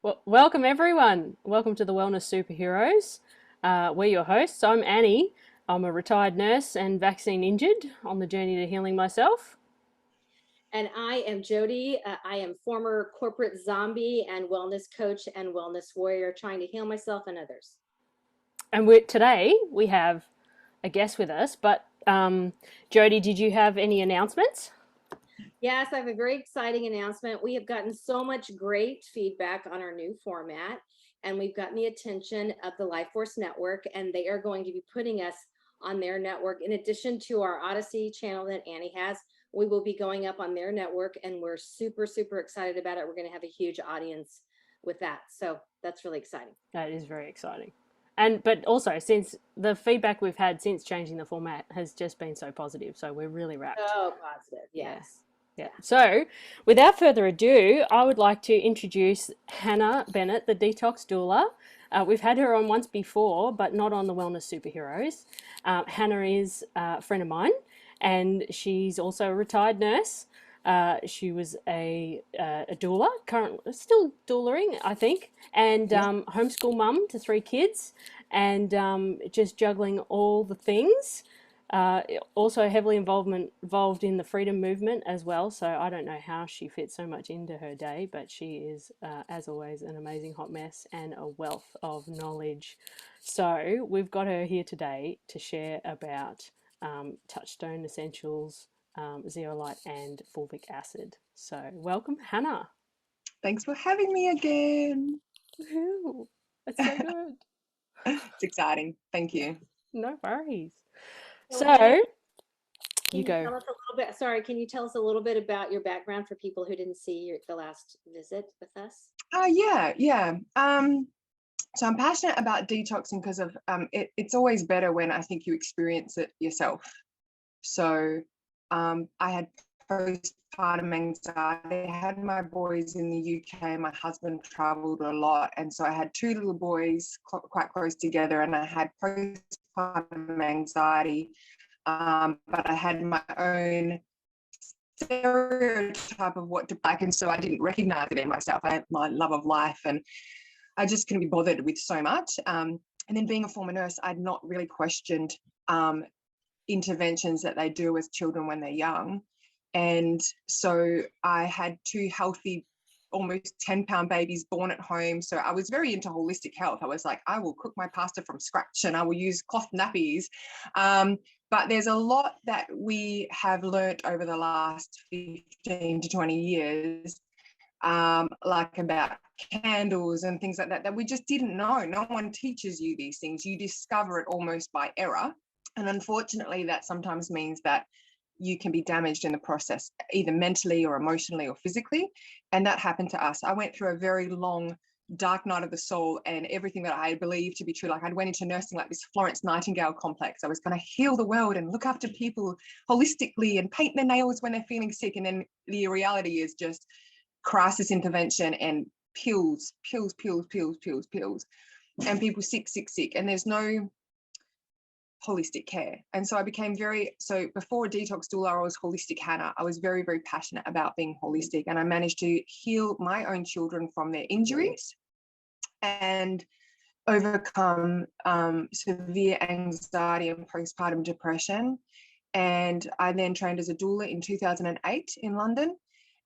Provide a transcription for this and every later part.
Well, welcome everyone. Welcome to the Wellness Superheroes. We're your hosts. I'm Annie. I'm a retired nurse and vaccine injured on the journey to healing myself. And I am Jody. I am former corporate zombie and wellness coach and wellness warrior trying to heal myself and others. And today we have a guest with us. But Jody, did you have any announcements? Yes, I have a very exciting announcement. We have gotten so much great feedback on our new format, and we've gotten the attention of the Life Force Network, and they are going to be putting us on their network. In addition to our Odyssey channel that Annie has, we will be going up on their network, and we're super, super excited about it. We're going to have a huge audience with that. So that's really exciting. That is very exciting. But also, since the feedback we've had since changing the format has just been so positive, so we're really wrapped. Oh, positive. Yeah. Yes. Yeah. So, without further ado, I would like to introduce Hannah Bennett, the Detox Doula. We've had her on once before, but not on the Wellness Superheroes. Hannah is a friend of mine, and she's also a retired nurse. She was a doula, currently still doulaing, I think, and Yeah. homeschool mum to 3 kids, and just juggling all the things. Also heavily involved in the freedom movement as well. So I don't know how she fits so much into her day, but she is, as always, an amazing hot mess and a wealth of knowledge. So we've got her here today to share about touchstone essentials, zeolite, and fulvic acid. So welcome, Hannah. Thanks for having me again. Woohoo! It's so good. It's exciting. Thank you. No worries. So, Hannah, So can you you go. tell us a little bit? Sorry, can you tell us a little bit about your background for people who didn't see the last visit with us? Yeah. So I'm passionate about detoxing because of it's always better when I think you experience it yourself. So I had postpartum anxiety. I had my boys in the UK. My husband traveled a lot, and so I had two little boys quite close together, and I had postpartum anxiety. But I had my own stereotype of what to like, and so I didn't recognize it in myself. I had my love of life, and I just couldn't be bothered with so much. And then being a former nurse, I'd not really questioned interventions that they do with children when they're young. And so I had two healthy, almost 10-pound babies born at home. So I was very into holistic health. I was like, I will cook my pasta from scratch and I will use cloth nappies. But there's a lot that we have learnt over the last 15 to 20 years, like about candles and things like that, that we just didn't know. No one teaches you these things. You discover it almost by error. And unfortunately, that sometimes means that you can be damaged in the process, either mentally or emotionally or physically. And that happened to us. I went through a very long, dark night of the soul, and everything that I believed to be true. Like I went into nursing like this Florence Nightingale complex. I was going to heal the world and look after people holistically and paint their nails when they're feeling sick. And then the reality is just crisis intervention and pills, and people sick. And there's no holistic care. And so I became so before Detox Doula, I was holistic Hannah. I was very, very passionate about being holistic, and I managed to heal my own children from their injuries and overcome severe anxiety and postpartum depression. And I then trained as a doula in 2008 in London,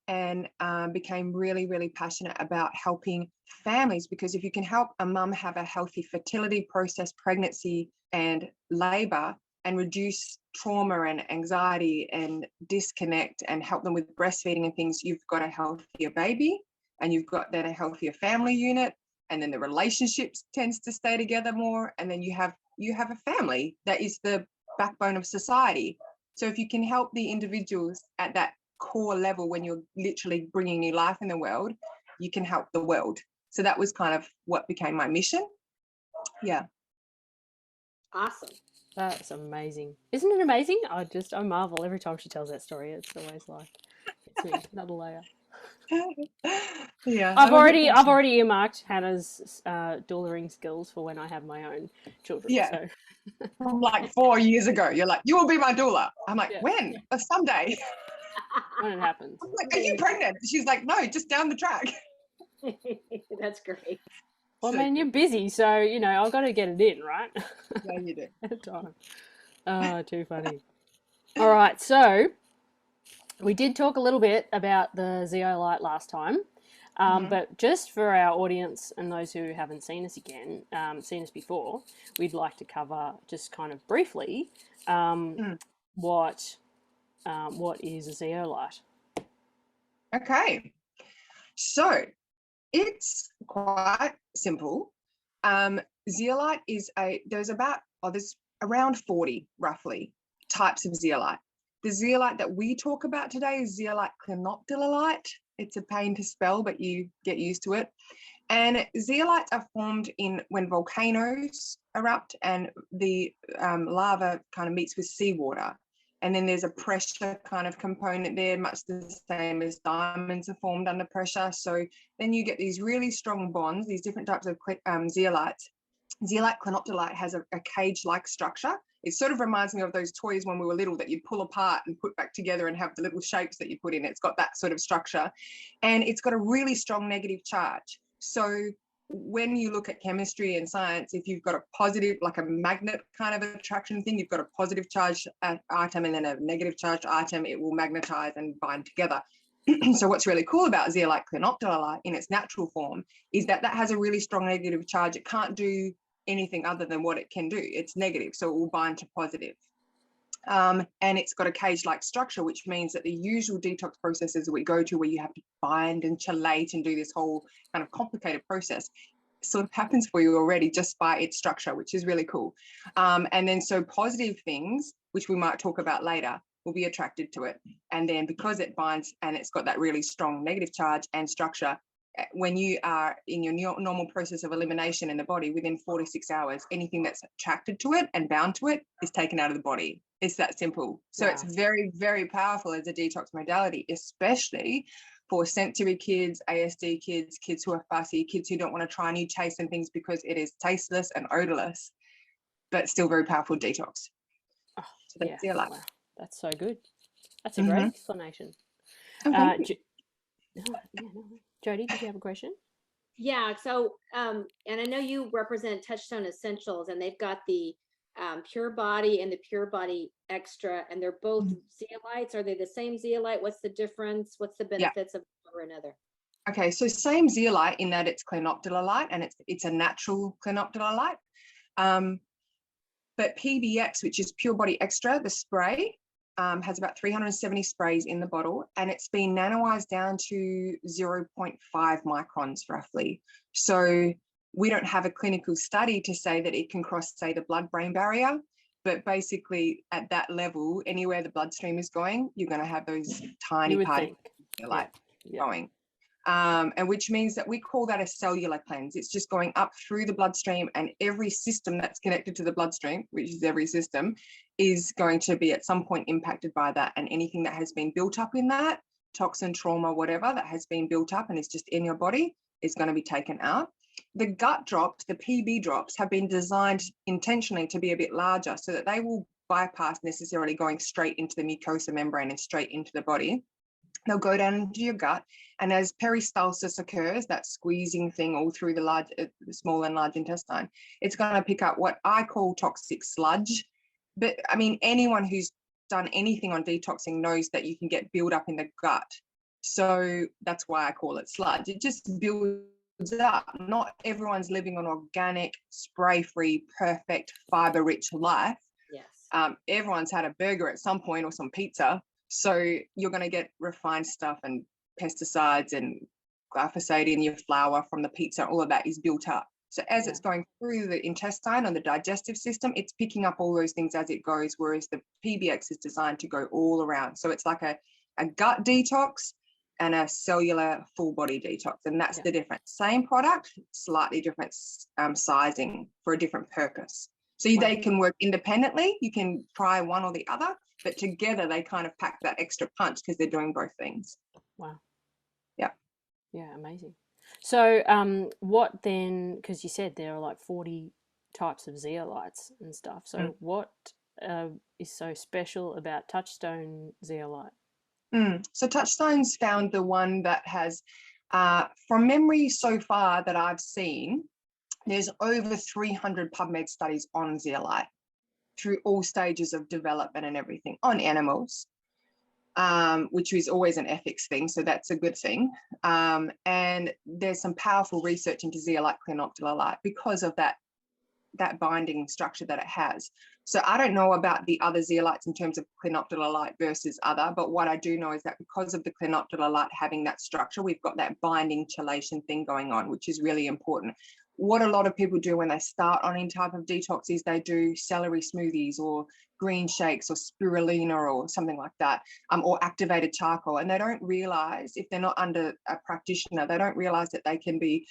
and became really, really passionate about helping families, because if you can help a mum have a healthy fertility process, pregnancy and labor, and reduce trauma and anxiety and disconnect and help them with breastfeeding and things, you've got a healthier baby, and you've got then a healthier family unit, and then the relationships tends to stay together more, and then you have a family that is the backbone of society. So if you can help the individuals at that core level, when you're literally bringing new life in the world, you can help the world. So that was kind of what became my mission. Yeah. Awesome. That's amazing. Isn't it amazing? I marvel every time she tells that story. It's always like, it's me, another layer. Yeah. I've already earmarked Hannah's doularing skills for when I have my own children. Yeah. So. From like 4 years ago, you're like, you will be my doula. I'm like, Yeah. when? Someday. When it happens. I'm like, are you pregnant? She's like, no, just down the track. That's great. Well, So man, you're busy, so you know I've got to get it in, right? yeah, you do. At a time. Oh, too funny. All right, so we did talk a little bit about the zeolite last time, Mhm. but just for our audience and those who haven't seen us again, seen us before, we'd like to cover just kind of briefly um, Mm. what what is a zeolite. Okay, so it's quite simple. Zeolite is there's around 40 roughly types of zeolite. The zeolite that we talk about today is zeolite clinoptilolite. It's a pain to spell, but you get used to it. And zeolites are formed when volcanoes erupt and the lava kind of meets with seawater. And then there's a pressure kind of component there, much the same as diamonds are formed under pressure. So then you get these really strong bonds, these different types of zeolites. Zeolite clinoptilite has a cage-like structure. It sort of reminds me of those toys when we were little that you'd pull apart and put back together and have the little shapes that you put in. It's got that sort of structure. And it's got a really strong negative charge. So when you look at chemistry and science, if you've got a positive, like a magnet kind of attraction thing, you've got a positive charged item and then a negative charged item, it will magnetize and bind together. So what's really cool about zeolite clinoptilolite in its natural form is that has a really strong negative charge. It can't do anything other than what it can do. It's negative, so it will bind to positive. And it's got a cage-like structure, which means that the usual detox processes that we go to where you have to bind and chelate and do this whole kind of complicated process sort of happens for you already just by its structure, which is really cool. And then so positive things, which we might talk about later, will be attracted to it. And then because it binds and it's got that really strong negative charge and structure, when you are in your normal process of elimination in the body, within 4 to 6 hours, anything that's attracted to it and bound to it is taken out of the body. It's that simple. So Wow. It's very, very powerful as a detox modality, especially for sensory kids, ASD kids, kids who are fussy, kids who don't want to try new tastes and things because it is tasteless and odorless, but still very powerful detox. Oh, So that's zeolite. wow, that's so good. That's a great explanation. Okay. Jody, did you have a question? Yeah. So, and I know you represent Touchstone Essentials, and they've got the Pure Body and the Pure Body Extra, and they're both zeolites. Are they the same zeolite? What's the difference? What's the benefits of one or another? Okay, so same zeolite in that it's clinoptilolite and it's a natural clinoptilolite. But PBX, which is Pure Body Extra, the spray, has about 370 sprays in the bottle, and it's been nanoized down to 0.5 microns roughly. So we don't have a clinical study to say that it can cross, say, the blood-brain barrier, but basically at that level, anywhere the bloodstream is going, you're going to have those tiny particles going. And which means that we call that a cellular cleanse. It's just going up through the bloodstream, and every system that's connected to the bloodstream, which is every system, is going to be at some point impacted by that. And anything that has been built up in that, toxin, trauma, whatever that has been built up and is just in your body, is going to be taken out. The gut drops, the PB drops, have been designed intentionally to be a bit larger so that they will bypass necessarily going straight into the mucosa membrane and straight into the body. They'll go down into your gut, and as peristalsis occurs, that squeezing thing all through the small and large intestine, it's going to pick up what I call toxic sludge. But I mean, anyone who's done anything on detoxing knows that you can get build up in the gut. So that's why I call it sludge. It just builds up. Not everyone's living an organic, spray-free, perfect, fiber-rich life. Yes. Everyone's had a burger at some point or some pizza. So you're going to get refined stuff and pesticides and glyphosate in your flour from the pizza. All of that is built up. So as it's going through the intestine or the digestive system, it's picking up all those things as it goes, whereas the PBX is designed to go all around. So it's like a gut detox and a cellular full body detox. And that's the difference. Same product, slightly different sizing for a different purpose. So they can work independently. You can try one or the other, but together they kind of pack that extra punch because they're doing both things. Wow. Yeah. Yeah, amazing. So what then, because you said there are like 40 types of zeolites and stuff. So what is so special about Touchstone zeolite? So Touchstone's found the one that has From memory so far that I've seen, there's over 300 PubMed studies on zeolite through all stages of development and everything on animals, which is always an ethics thing. So that's a good thing. And there's some powerful research into zeolite clinoptilolite because of that binding structure that it has. So I don't know about the other zeolites in terms of clinoptilolite versus other, but what I do know is that because of the clinoptilolite having that structure, we've got that binding chelation thing going on, which is really important. What a lot of people do when they start on any type of detox is they do celery smoothies or green shakes or spirulina or something like that, or activated charcoal. And they don't realize, if they're not under a practitioner, they don't realize that they can be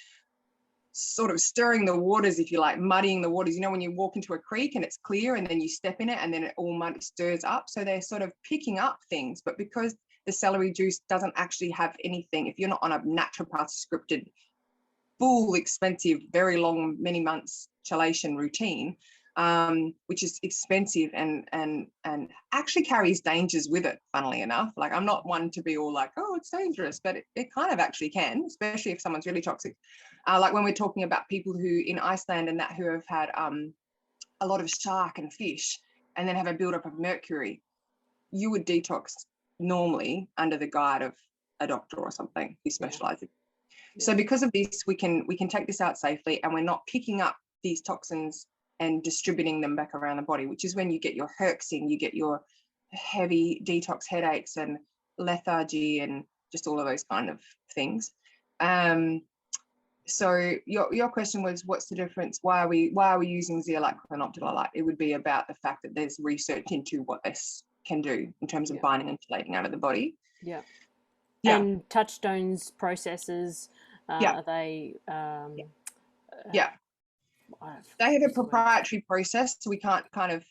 sort of stirring the waters, if you like, muddying the waters. You know, when you walk into a creek and it's clear and then you step in it and then it all mud stirs up. So they're sort of picking up things, but because the celery juice doesn't actually have anything, if you're not on a naturopath scripted, full, expensive, very long, many months chelation routine, which is expensive and actually carries dangers with it, funnily enough. Like, I'm not one to be all like, oh, it's dangerous, but it kind of actually can, especially if someone's really toxic. Like when we're talking about people who in Iceland and that who have had a lot of shark and fish and then have a buildup of mercury, you would detox normally under the guide of a doctor or something who specializes. So because of this, we can take this out safely, and we're not picking up these toxins and distributing them back around the body, which is when you get your herxing, you get your heavy detox headaches and lethargy and just all of those kind of things. So your question was, what's the difference? Why are we using zeolite clinoptilolite? It would be about the fact that there's research into what this can do in terms of binding and chelating out of the body. Yeah. And touchstones processes, are they? They have a proprietary process, so we can't kind of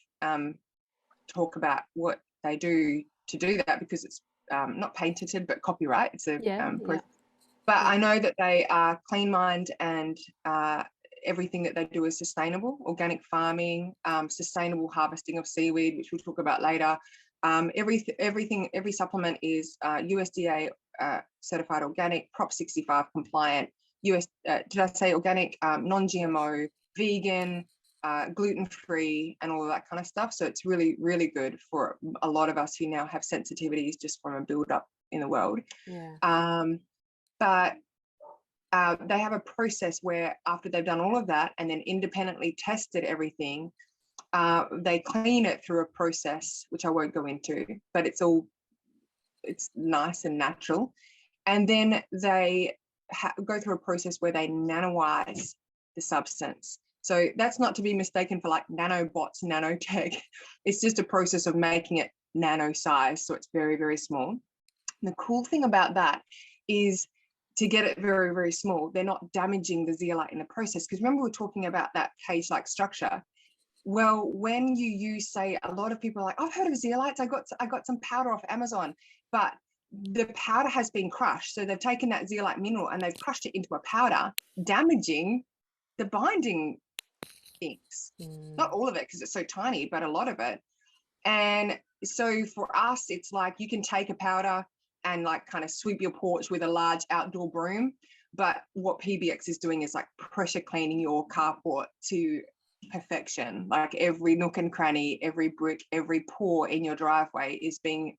talk about what they do to do that because it's not patented but copyright. It's a but I know that they are clean mined and everything that they do is sustainable, organic farming, sustainable harvesting of seaweed, which we'll talk about later. Every supplement is USDA certified organic, Prop 65 compliant, did I say organic, non-GMO, vegan, gluten-free, and all of that kind of stuff. So it's really, really good for a lot of us who now have sensitivities just from a build-up in the world. But they have a process where after they've done all of that and then independently tested everything, they clean it through a process, which I won't go into, but it's nice and natural. And then they go through a process where they nanoize the substance. So that's not to be mistaken for like nanobots, nanotech. It's just a process of making it nano size. So it's very, very small. And the cool thing about that is to get it very, very small, they're not damaging the zeolite in the process. Because remember, we're talking about that cage-like structure. Well, when you use, say, a lot of people are like, I've heard of zeolites. I got some powder off Amazon, but the powder has been crushed. So they've taken that zeolite mineral and they've crushed it into a powder, damaging the binding things. Not all of it because it's so tiny, but a lot of it. And so for us, it's like you can take a powder and like kind of sweep your porch with a large outdoor broom. But what PBX is doing is like pressure cleaning your carport to perfection. Like every nook and cranny, every brick, every pore in your driveway is being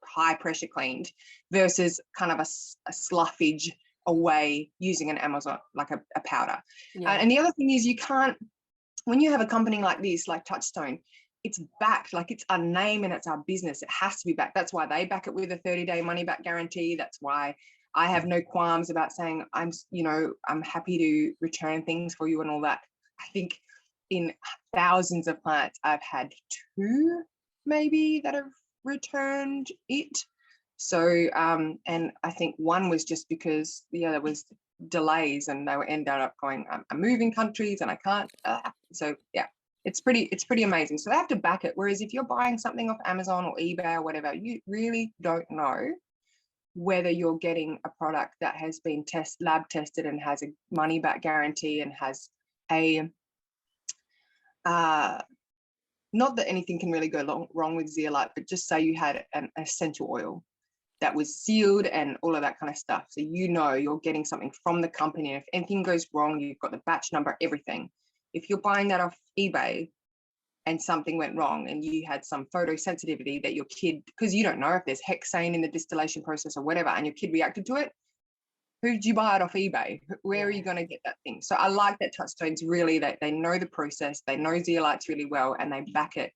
high pressure cleaned versus kind of a sloughage away using an Amazon, like a powder. And the other thing is, you can't, when you have a company like this, like Touchstone, it's backed, like it's our name and it's our business. It has to be backed. That's why they back it with a 30-day money back guarantee. That's why I have no qualms about saying I'm happy to return things for you and all that. I think in thousands of clients, I've had 2 maybe that have returned it. So, and I think one was just because, there was delays and they ended up going, I'm moving countries and I can't. So yeah, it's pretty amazing. So they have to back it. Whereas if you're buying something off Amazon or eBay or whatever, you really don't know whether you're getting a product that has been lab tested and has a money back guarantee and has a not that anything can really go wrong with zeolite, but just say you had an essential oil that was sealed and all of that kind of stuff. So you know you're getting something from the company. And if anything goes wrong, you've got the batch number, everything. If you're buying that off eBay and something went wrong and you had some photosensitivity that your kid, because you don't know if there's hexane in the distillation process or whatever, and your kid reacted to it, who did you buy it off eBay? Where are you going to get that thing? So I like that Touchstone's really, that they know the process, they know zeolites really well, and they back it.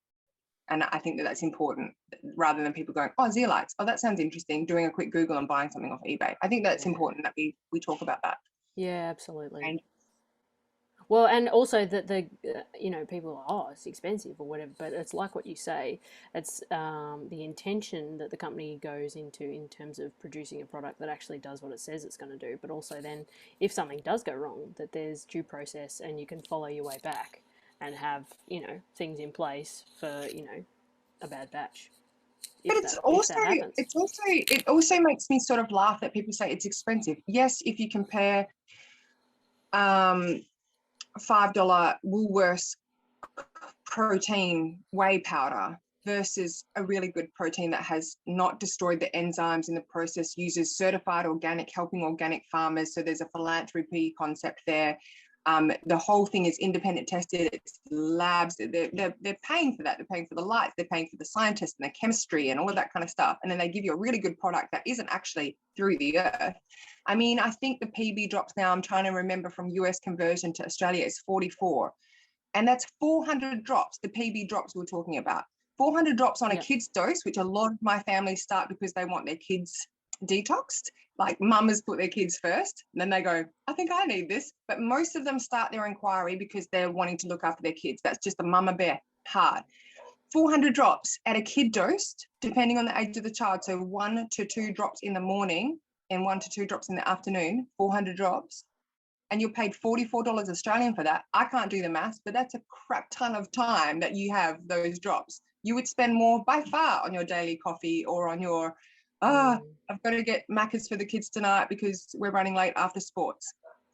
And I think that that's important, rather than people going, oh, zeolites, oh, that sounds interesting, doing a quick Google and buying something off eBay. I think that's important that we talk about that. Yeah, absolutely. And well, and also that you know, people are, oh, it's expensive or whatever, but it's like what you say, it's the intention that the company goes into in terms of producing a product that actually does what it says it's going to do, but also then if something does go wrong, that there's due process and you can follow your way back and have, you know, things in place for, you know, a bad batch. But it also makes me sort of laugh that people say it's expensive. Yes, if you compare $5 Woolworths protein whey powder versus a really good protein that has not destroyed the enzymes in the process, uses certified organic, helping organic farmers. So there's a philanthropy concept there. The whole thing is independent tested, it's labs, they're paying for that, they're paying for the lights, they're paying for the scientists and the chemistry and all of that kind of stuff. And then they give you a really good product that isn't actually through the earth. I mean, I think the PB drops now, I'm trying to remember from US conversion to Australia, is 44. And that's 400 drops, the PB drops we're talking about. 400 drops on a kid's dose, which a lot of my families start because they want their kids detoxed. Like mamas put their kids first, and then they go, I think I need this. But most of them start their inquiry because they're wanting to look after their kids. That's just a mama bear hard. 400 drops at a kid dosed, depending on the age of the child. So 1 to 2 drops in the morning and 1 to 2 drops in the afternoon, 400 drops. And you're paid $44 Australian for that. I can't do the maths, but that's a crap ton of time that you have those drops. You would spend more by far on your daily coffee or on your, I've got to get Macca's for the kids tonight because we're running late after sports.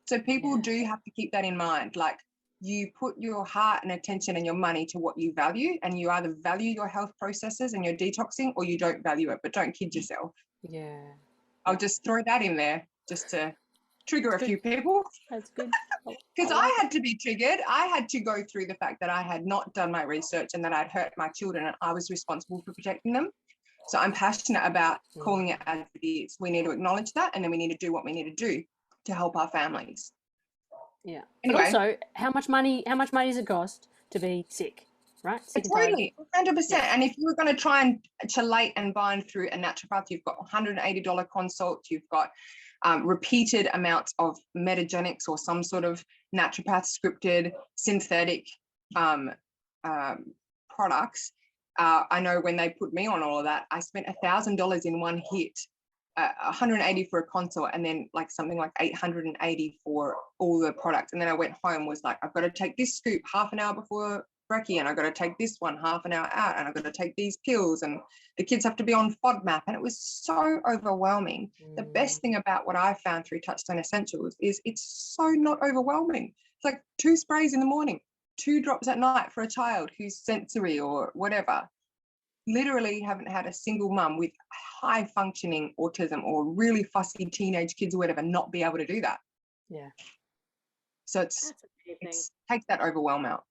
So people do have to keep that in mind. Like, you put your heart and attention and your money to what you value, and you either value your health processes and your detoxing or you don't value it, but don't kid yourself. Yeah. I'll just throw that in there just to trigger a few people. That's good. Because I had to be triggered. I had to go through the fact that I had not done my research and that I'd hurt my children and I was responsible for protecting them. So I'm passionate about calling it as it is. We need to acknowledge that, and then we need to do what we need to do to help our families. Yeah. Anyway, but also, how much money does it cost to be sick, right? Totally, 100%. Yeah. And if you were going to try and chelate and bind through a naturopath, you've got $180 consult, you've got repeated amounts of metagenics or some sort of naturopath scripted synthetic products. I know when they put me on all of that, I spent $1,000 in one hit, 180 for a consult, and then like something like 880 for all the products. And then I went home, was like, I've got to take this scoop half an hour before brekkie, and I've got to take this one half an hour out, and I've got to take these pills, and the kids have to be on FODMAP. And it was so overwhelming. The best thing about what I found through Touchstone Essentials is it's so not overwhelming. It's like 2 sprays in the morning, 2 drops at night for a child who's sensory or whatever. Literally haven't had a single mum with high functioning autism or really fussy teenage kids or whatever not be able to do that. Yeah. So it takes that overwhelm out.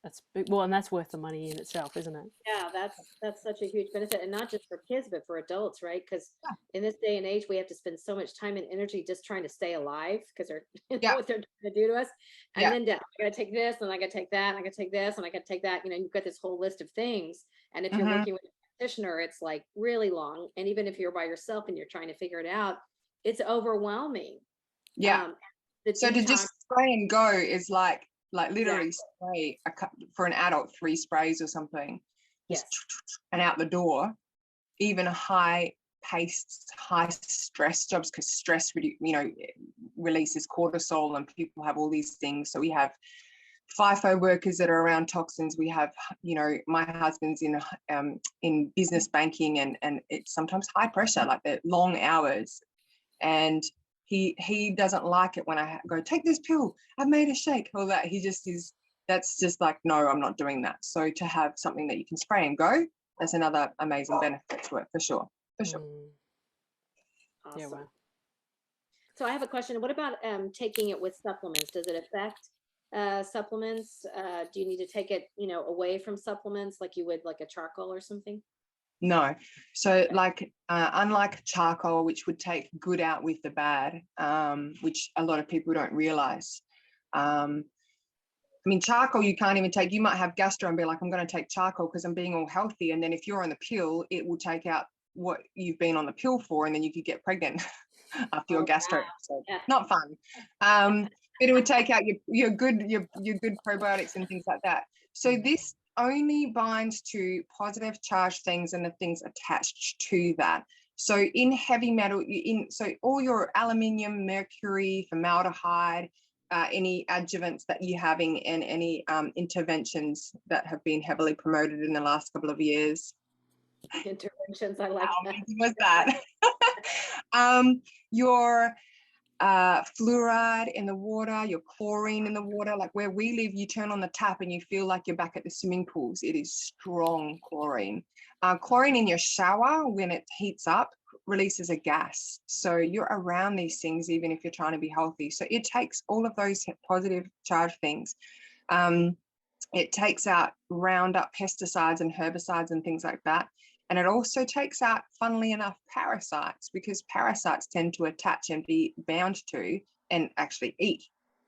That's big. Well, and that's worth the money in itself, isn't it? Yeah, that's such a huge benefit, and not just for kids, but for adults, right? Because in this day and age, we have to spend so much time and energy just trying to stay alive because they're what they're trying to do to us. And then I got to take this, and I got to take that, and I got to take this, and I got to take that. You know, you've got this whole list of things, and if you're working with a practitioner, it's like really long. And even if you're by yourself and you're trying to figure it out, it's overwhelming. Yeah. So to just spray and go is like literally spray for an adult 3 sprays or something, and out the door. Even high paced, high stress jobs, because stress releases cortisol, and people have all these things. So we have FIFO workers that are around toxins. We have, my husband's in business banking, and it's sometimes high pressure, like the long hours, and he doesn't like it when I go, take this pill, I've made a shake, all that. He just is, that's just like, no, I'm not doing that. So to have something that you can spray and go, that's another amazing benefit to it for sure. for sure. Yeah, Awesome. wow. So I have a question. What about taking it with supplements? Does it affect supplements? Do you need to take it, away from supplements like you would like a charcoal or something? No. So like unlike charcoal, which would take good out with the bad, which a lot of people don't realize. I mean, charcoal you can't even take. You might have gastro and be like, I'm going to take charcoal because I'm being all healthy. And then if you're on the pill, it will take out what you've been on the pill for, and then you could get pregnant after your Oh, gastro wow. episode. Yeah. Not fun. But it would take out your good probiotics and things like that. So this only binds to positive charged things and the things attached to that. So in heavy metal, so all your aluminium, mercury, formaldehyde, any adjuvants that you're having, and any interventions that have been heavily promoted in the last couple of years. Interventions, I like How that. amazing was that? Your fluoride in the water, your chlorine in the water. Like where we live, you turn on the tap and you feel like you're back at the swimming pools. It is strong chlorine. Chlorine in your shower, when it heats up, releases a gas. So you're around these things even if you're trying to be healthy. So it takes all of those positive charged things. It takes out Roundup pesticides and herbicides and things like that. And it also takes out, funnily enough, parasites, because parasites tend to attach and be bound to and actually eat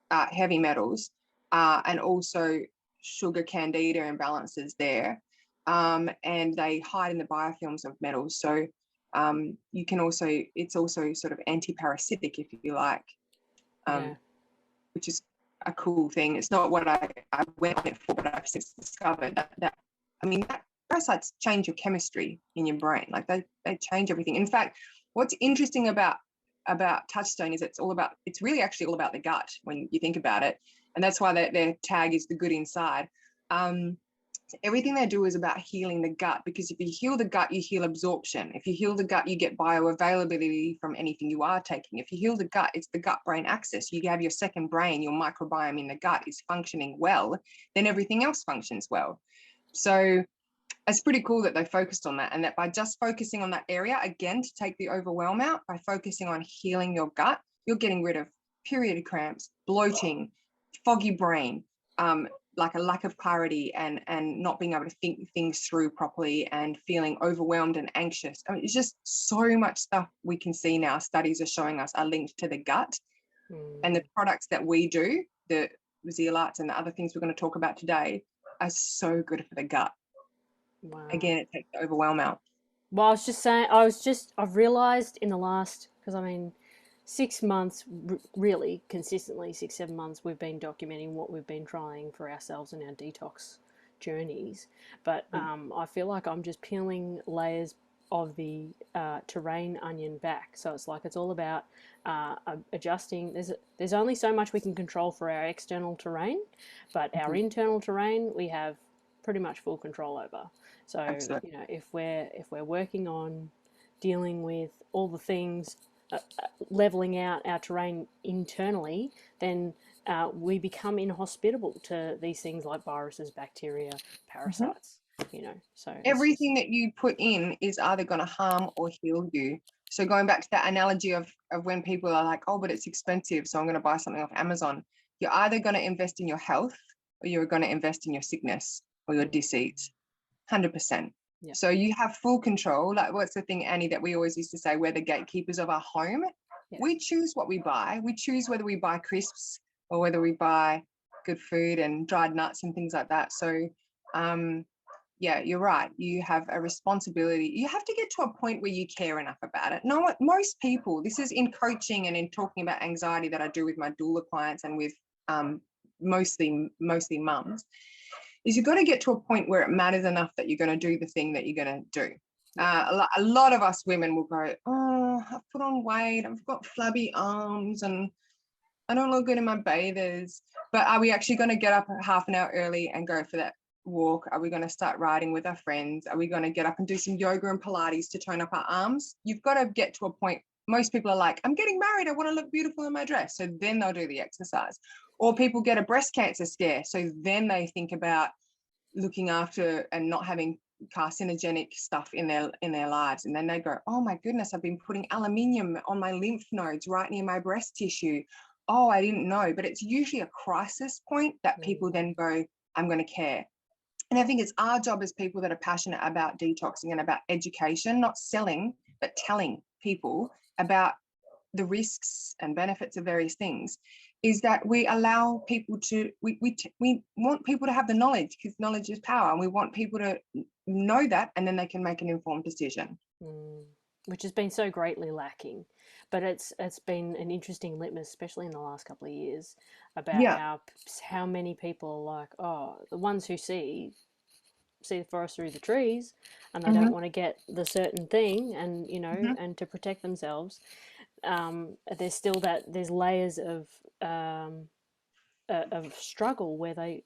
heavy metals, and also sugar candida imbalances there. And they hide in the biofilms of metals. So you can also, it's also sort of anti-parasitic, if you like, which is a cool thing. It's not what I went on it for, but I've since discovered that parasites change your chemistry in your brain. Like they change everything. In fact, what's interesting about Touchstone is it's really actually all about the gut when you think about it. And that's why their tag is the good inside. Everything they do is about healing the gut, because if you heal the gut, you heal absorption. If you heal the gut, you get bioavailability from anything you are taking. If you heal the gut, it's the gut-brain axis. You have your second brain, your microbiome in the gut is functioning well, then everything else functions well. So it's pretty cool that they focused on that, and that by just focusing on that area, again, to take the overwhelm out, by focusing on healing your gut, you're getting rid of period cramps, bloating, foggy brain, like a lack of clarity, and not being able to think things through properly, and feeling overwhelmed and anxious. I mean, it's just so much stuff we can see now. Studies are showing us are linked to the gut, and the products that we do, the zeolites and the other things we're going to talk about today, are so good for the gut. Wow. Again, it takes the overwhelm out. Well, I was just saying, I've realized in the last, because 6 months, really consistently, 6-7 months, we've been documenting what we've been trying for ourselves and our detox journeys. But I feel like I'm just peeling layers of the terrain onion back. So it's like it's all about adjusting. There's only so much we can control for our external terrain, but our internal terrain we have pretty much full control over. So Absolutely. if we're working on dealing with all the things, leveling out our terrain internally, then we become inhospitable to these things like viruses, bacteria, parasites. So everything that you put in is either going to harm or heal you. So going back to that analogy of when people are like, oh, but it's expensive, so I'm going to buy something off Amazon. You're either going to invest in your health, or you're going to invest in your sickness or your disease. 100%. Yeah. So you have full control. Like, what's the thing, Annie, that we always used to say, we're the gatekeepers of our home. Yeah. We choose what we buy. We choose whether we buy crisps or whether we buy good food and dried nuts and things like that. So yeah, you're right. You have a responsibility. You have to get to a point where you care enough about it. No, most people, this is in coaching and in talking about anxiety that I do with my doula clients and with mostly mums, is you've got to get to a point where it matters enough that you're going to do the thing that you're going to do. A lot of us women will go, oh, I've put on weight, I've got flabby arms, and I don't look good in my bathers. But are we actually going to get up half an hour early and go for that walk? Are we going to start riding with our friends? Are we going to get up and do some yoga and Pilates to tone up our arms? You've got to get to a point. Most people are like, I'm getting married, I want to look beautiful in my dress. So then they'll do the exercise. Or people get a breast cancer scare. So then they think about looking after and not having carcinogenic stuff in their lives, and then they go, oh my goodness, I've been putting aluminium on my lymph nodes right near my breast tissue. Oh, I didn't know. But it's usually a crisis point that people then go, I'm going to care. And I think it's our job as people that are passionate about detoxing and about education, not selling, but telling people about the risks and benefits of various things, is that we allow people to, we want people to have the knowledge, because knowledge is power, and we want people to know that, and then they can make an informed decision. Which has been so greatly lacking. But it's been an interesting litmus, especially in the last couple of years, about how many people are like, oh, the ones who see the forest through the trees, and they don't want to get the certain thing, and and to protect themselves. There's still there's layers of struggle where they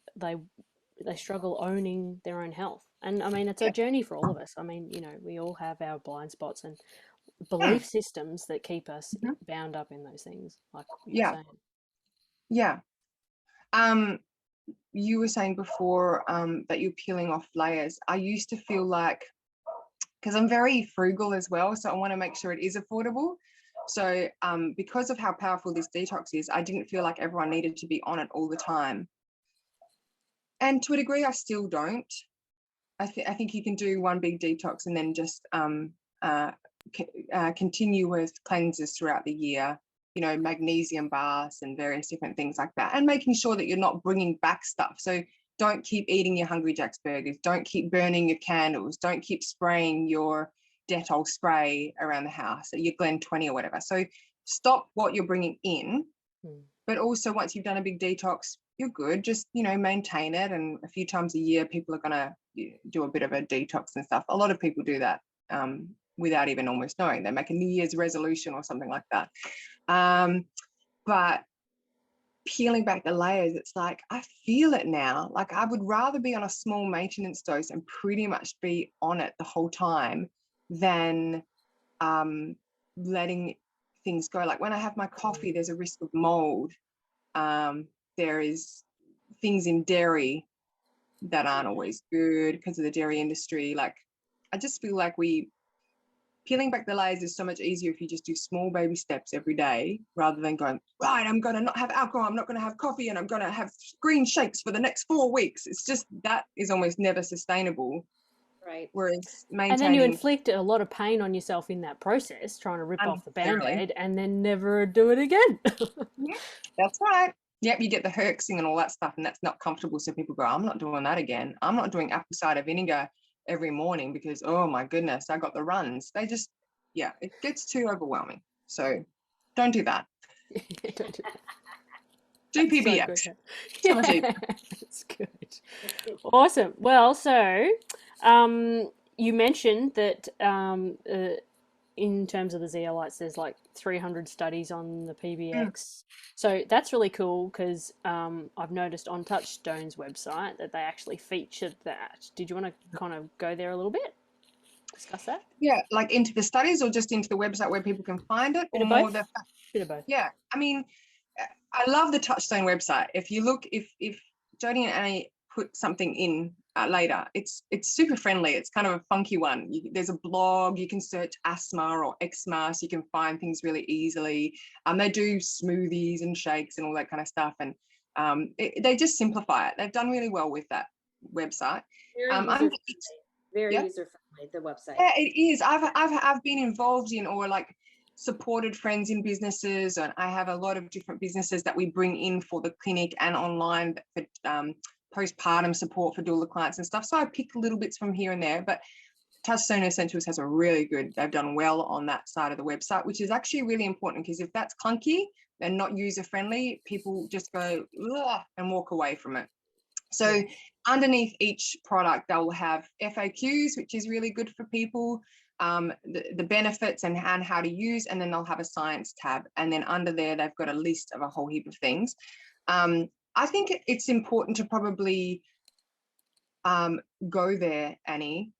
struggle owning their own health. And I mean, it's a journey for all of us. I mean, we all have our blind spots and belief systems that keep us bound up in those things, like you're saying. You were saying before that you're peeling off layers. I used to feel like, because I'm very frugal as well, so I want to make sure it is affordable. So because of how powerful this detox is, I didn't feel like everyone needed to be on it all the time. And to a degree, I still don't. I think you can do one big detox and then just continue with cleanses throughout the year, magnesium baths and various different things like that, and making sure that you're not bringing back stuff. So don't keep eating your Hungry Jack's burgers, don't keep burning your candles, don't keep spraying your Dettol spray around the house, your Glen 20 or whatever. So stop what you're bringing in, but also once you've done a big detox, you're good. Just, maintain it. And a few times a year, people are going to do a bit of a detox and stuff. A lot of people do that without even almost knowing. They make a New Year's resolution or something like that. But peeling back the layers, it's like, I feel it now. Like, I would rather be on a small maintenance dose and pretty much be on it the whole time than letting things go. Like when I have my coffee, there's a risk of mold. There is things in dairy that aren't always good because of the dairy industry. Like, I just feel like peeling back the layers is so much easier if you just do small baby steps every day, rather than going, right, I'm going to not have alcohol, I'm not going to have coffee, and I'm going to have green shakes for the next 4 weeks. It's just, that is almost never sustainable. Right. Whereas maintaining... And then you inflict a lot of pain on yourself in that process, trying to rip off the Band-Aid, and then never do it again. Yeah, that's right. Yep, you get the herxing and all that stuff, and that's not comfortable. So people go, I'm not doing that again. I'm not doing apple cider vinegar every morning because, oh my goodness, I got the runs. They just, it gets too overwhelming. So don't do that. Don't do that. Do PBX. So that's good. Awesome. Well, so you mentioned that in terms of the zeolites, there's like 300 studies on the PBX. So that's really cool because I've noticed on Touchstone's website that they actually featured that. Did you want to kind of go there a little bit? Discuss that? Yeah, like into the studies or just into the website where people can find it? Bit of both. Bit of both. Yeah, I mean, I love the Touchstone website. If you look, if Jodie and Annie put something in later, it's super friendly. It's kind of a funky one. There's a blog, you can search asthma or eczema, so you can find things really easily. They do smoothies and shakes and all that kind of stuff, and they just simplify it. They've done really well with that website. Very user-friendly, the website. Yeah, it is. I've been involved in, or like supported friends in businesses, and I have a lot of different businesses that we bring in for the clinic and online for postpartum support for doula clients and stuff. So I pick little bits from here and there, but Touchstone Essentials has they've done well on that side of the website, which is actually really important, because if that's clunky and not user-friendly, people just go and walk away from it. So underneath each product, they'll have FAQs, which is really good for people, the benefits and how to use, and then they'll have a science tab. And then under there, they've got a list of a whole heap of things. I think it's important to probably go there, Annie,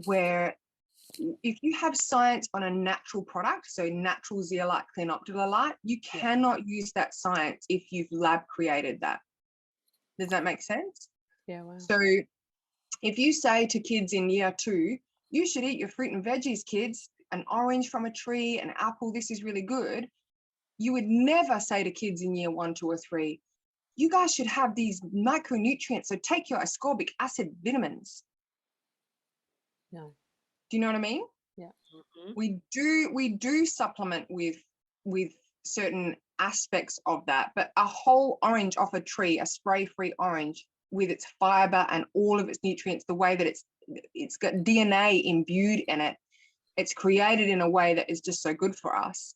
where if you have science on a natural product, so natural zeolite cleanoptila light, you cannot use that science if you've lab created that. Does that make sense? Yeah. Wow. So If you say to kids in year 2, you should eat your fruit and veggies, kids, an orange from a tree, an apple, this is really good. You would never say to kids in year 1, 2, or 3, you guys should have these micronutrients, so take your ascorbic acid vitamins. No. Do you know what I mean? Yeah. Mhm. We do supplement with certain aspects of that, but a whole orange off a tree, a spray-free orange with its fiber and all of its nutrients, the way that it's got DNA imbued in it, it's created in a way that is just so good for us.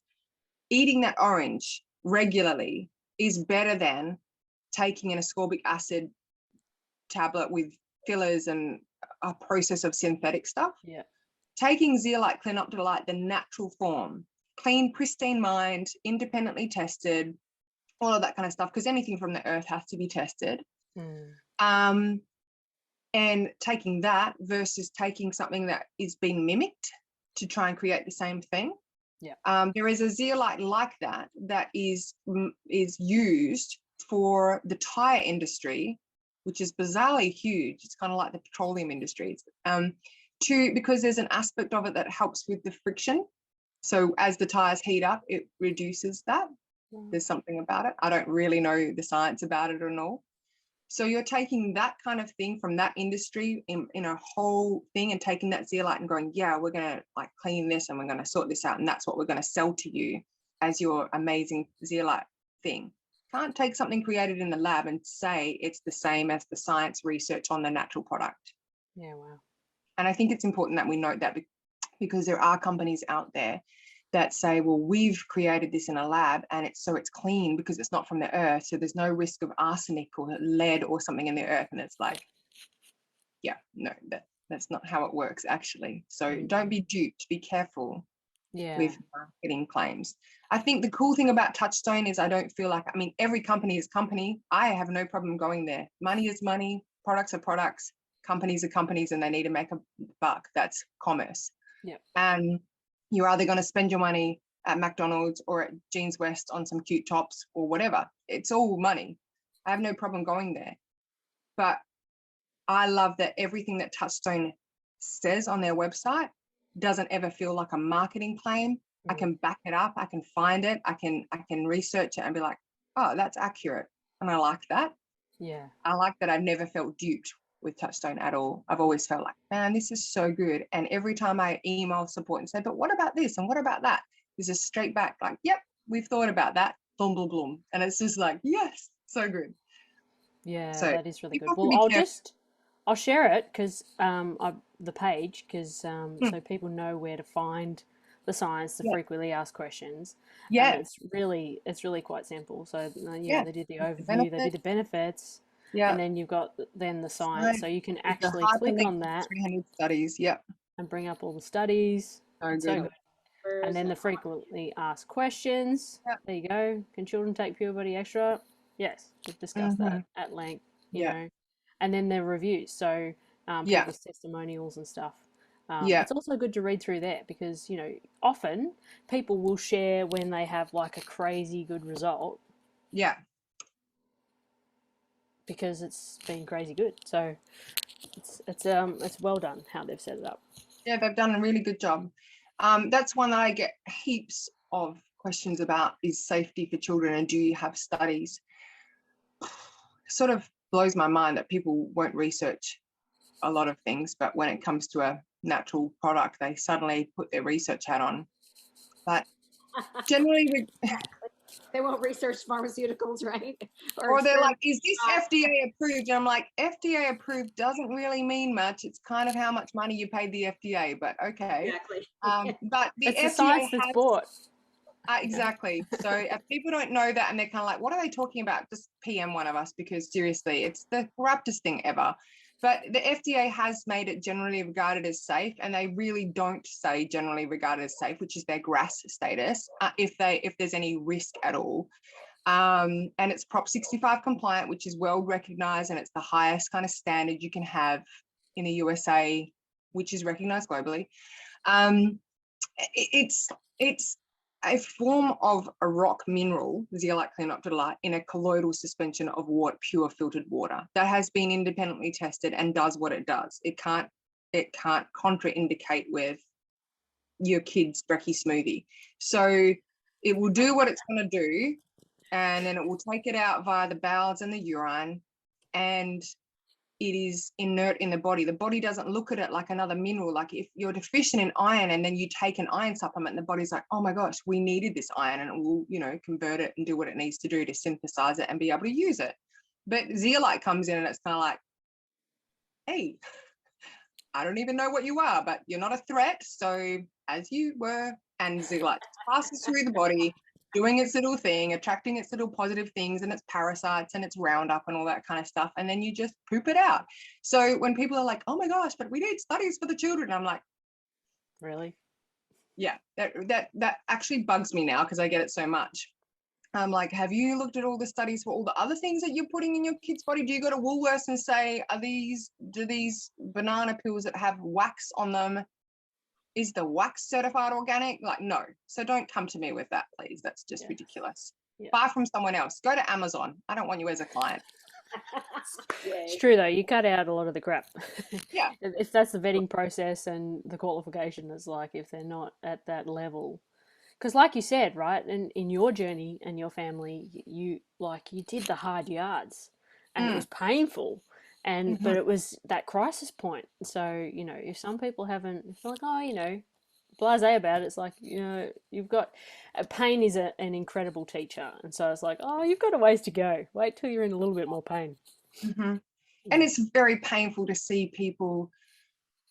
Eating that orange regularly is better than taking an ascorbic acid tablet with fillers and a process of synthetic stuff. Yeah. Taking Zeolite Clean Up Delight, the natural form, clean, pristine mind, independently tested, all of that kind of stuff, because anything from the earth has to be tested. And taking that versus taking something that is being mimicked to try and create the same thing. Yeah. There is a zeolite like that is used for the tire industry, which is bizarrely huge. It's kind of like the petroleum industry. Because there's an aspect of it that helps with the friction. So as the tires heat up, it reduces that. There's something about it. I don't really know the science about it or all. So you're taking that kind of thing from that industry in a whole thing and taking that zeolite and going, yeah, we're going to like clean this and we're going to sort this out. And that's what we're going to sell to you as your amazing zeolite thing. Can't take something created in the lab and say it's the same as the science research on the natural product. Yeah, wow. And I think it's important that we note that because there are companies out there that say, well, we've created this in a lab and it's clean because it's not from the earth. So there's no risk of arsenic or lead or something in the earth. And it's like, yeah, no, that's not how it works actually. So don't be duped, be careful with marketing claims. I think the cool thing about Touchstone is I don't feel like, I mean, every company is company. I have no problem going there. Money is money, products are products, companies are companies, and they need to make a buck. That's commerce. Yeah. And you're either going to spend your money at McDonald's or at Jeans West on some cute tops or whatever. It's all money. I have no problem going there. But I love that everything that Touchstone says on their website doesn't ever feel like a marketing claim. I can back it up. I can find it. I can research it and be like, oh, that's accurate. And I like that. Yeah. I like that I've never felt duped with Touchstone at all. I've always felt like, man, this is so good. And every time I email support and say, but what about this and what about that? There's a straight back like, yep, we've thought about that. Boom, boom, boom. And it's just like, yes, so good. Yeah, So that is really you good. have to Well, be careful. I'll share it because the page because so people know where to find the science, the Yeah. frequently asked questions, and Yeah. it's really quite simple. So Yeah. they did the The overview, they did the benefits, Yeah. and then you've got then the science. So you can There's a actually click hyperlink on to that 300 studies. Yep. and bring up all the studies. So It's good. so good. And then the frequently asked questions. Yep. There you go. Can children take pure body extra? Yes, we've discussed that at length. You know, and then the reviews. So Yeah. people's testimonials and stuff. Yeah. It's also good to read through there because often people will share when they have like a crazy good result Yeah. because it's been crazy good. So it's well done how they've set it up. Yeah, they've done a really good job. That's one that I get heaps of questions about is safety for children and do you have studies? Sort of blows my mind that people won't research a lot of things, but when it comes to a natural product, they suddenly put their research hat on. But generally, they won't research pharmaceuticals, right? or they're like, is this FDA approved? And I'm like, FDA approved doesn't really mean much. It's kind of how much money you paid the FDA, but okay. Exactly. But the It's the FDA science that's bought. Exactly. So if people don't know that and they're kind of like, what are they talking about? Just PM one of us because seriously, it's the corruptest thing ever. But the FDA has made it generally regarded as safe, and they really don't say generally regarded as safe, which is their GRAS status, if there's any risk at all. And it's Prop 65 compliant, which is well recognized, and it's the highest kind of standard you can have in the USA, which is recognized globally. It's a form of a rock mineral, zeolite cleanup delight, in a colloidal suspension of water, pure filtered water that has been independently tested and does what it does. It can't contraindicate with your kid's brekkie smoothie. So it will do what it's going to do, and then it will take it out via the bowels and the urine, and it is inert in the body. The body doesn't look at it like another mineral. Like if you're deficient in iron and then you take an iron supplement, the body's like, oh my gosh, we needed this iron, and it will, you know, convert it and do what it needs to do to synthesize it and be able to use it. But zeolite comes in and it's kind of like, hey, I don't even know what you are, but you're not a threat. So as you were, and zeolite passes through the body, doing its little thing, attracting its little positive things and its parasites and its Roundup and all that kind of stuff. And then you just poop it out. So when people are like, oh my gosh, but we need studies for the children, I'm like, Really? yeah, that actually bugs me now because I get it so much. I'm like, have you looked at all the studies for all the other things that you're putting in your kid's body? Do you go to Woolworths and say, do these banana pills that have wax on them, is the wax certified organic? Like, no. So don't come to me with that, please. That's just ridiculous. Yeah. Buy from someone else. Go to Amazon. I don't want you as a client. It's true though, you cut out a lot of the crap. Yeah. If that's the vetting process and the qualification is like, if they're not at that level, because like you said, right, in your journey and your family, you did the hard yards and it was painful, and but it was that crisis point. So, you know, if some people haven't, if they're like, oh, you know, blasé about it, it's like, you know, you've got pain is an incredible teacher, and so it's like, oh, you've got a ways to go. Wait till you're in a little bit more pain. And it's very painful to see people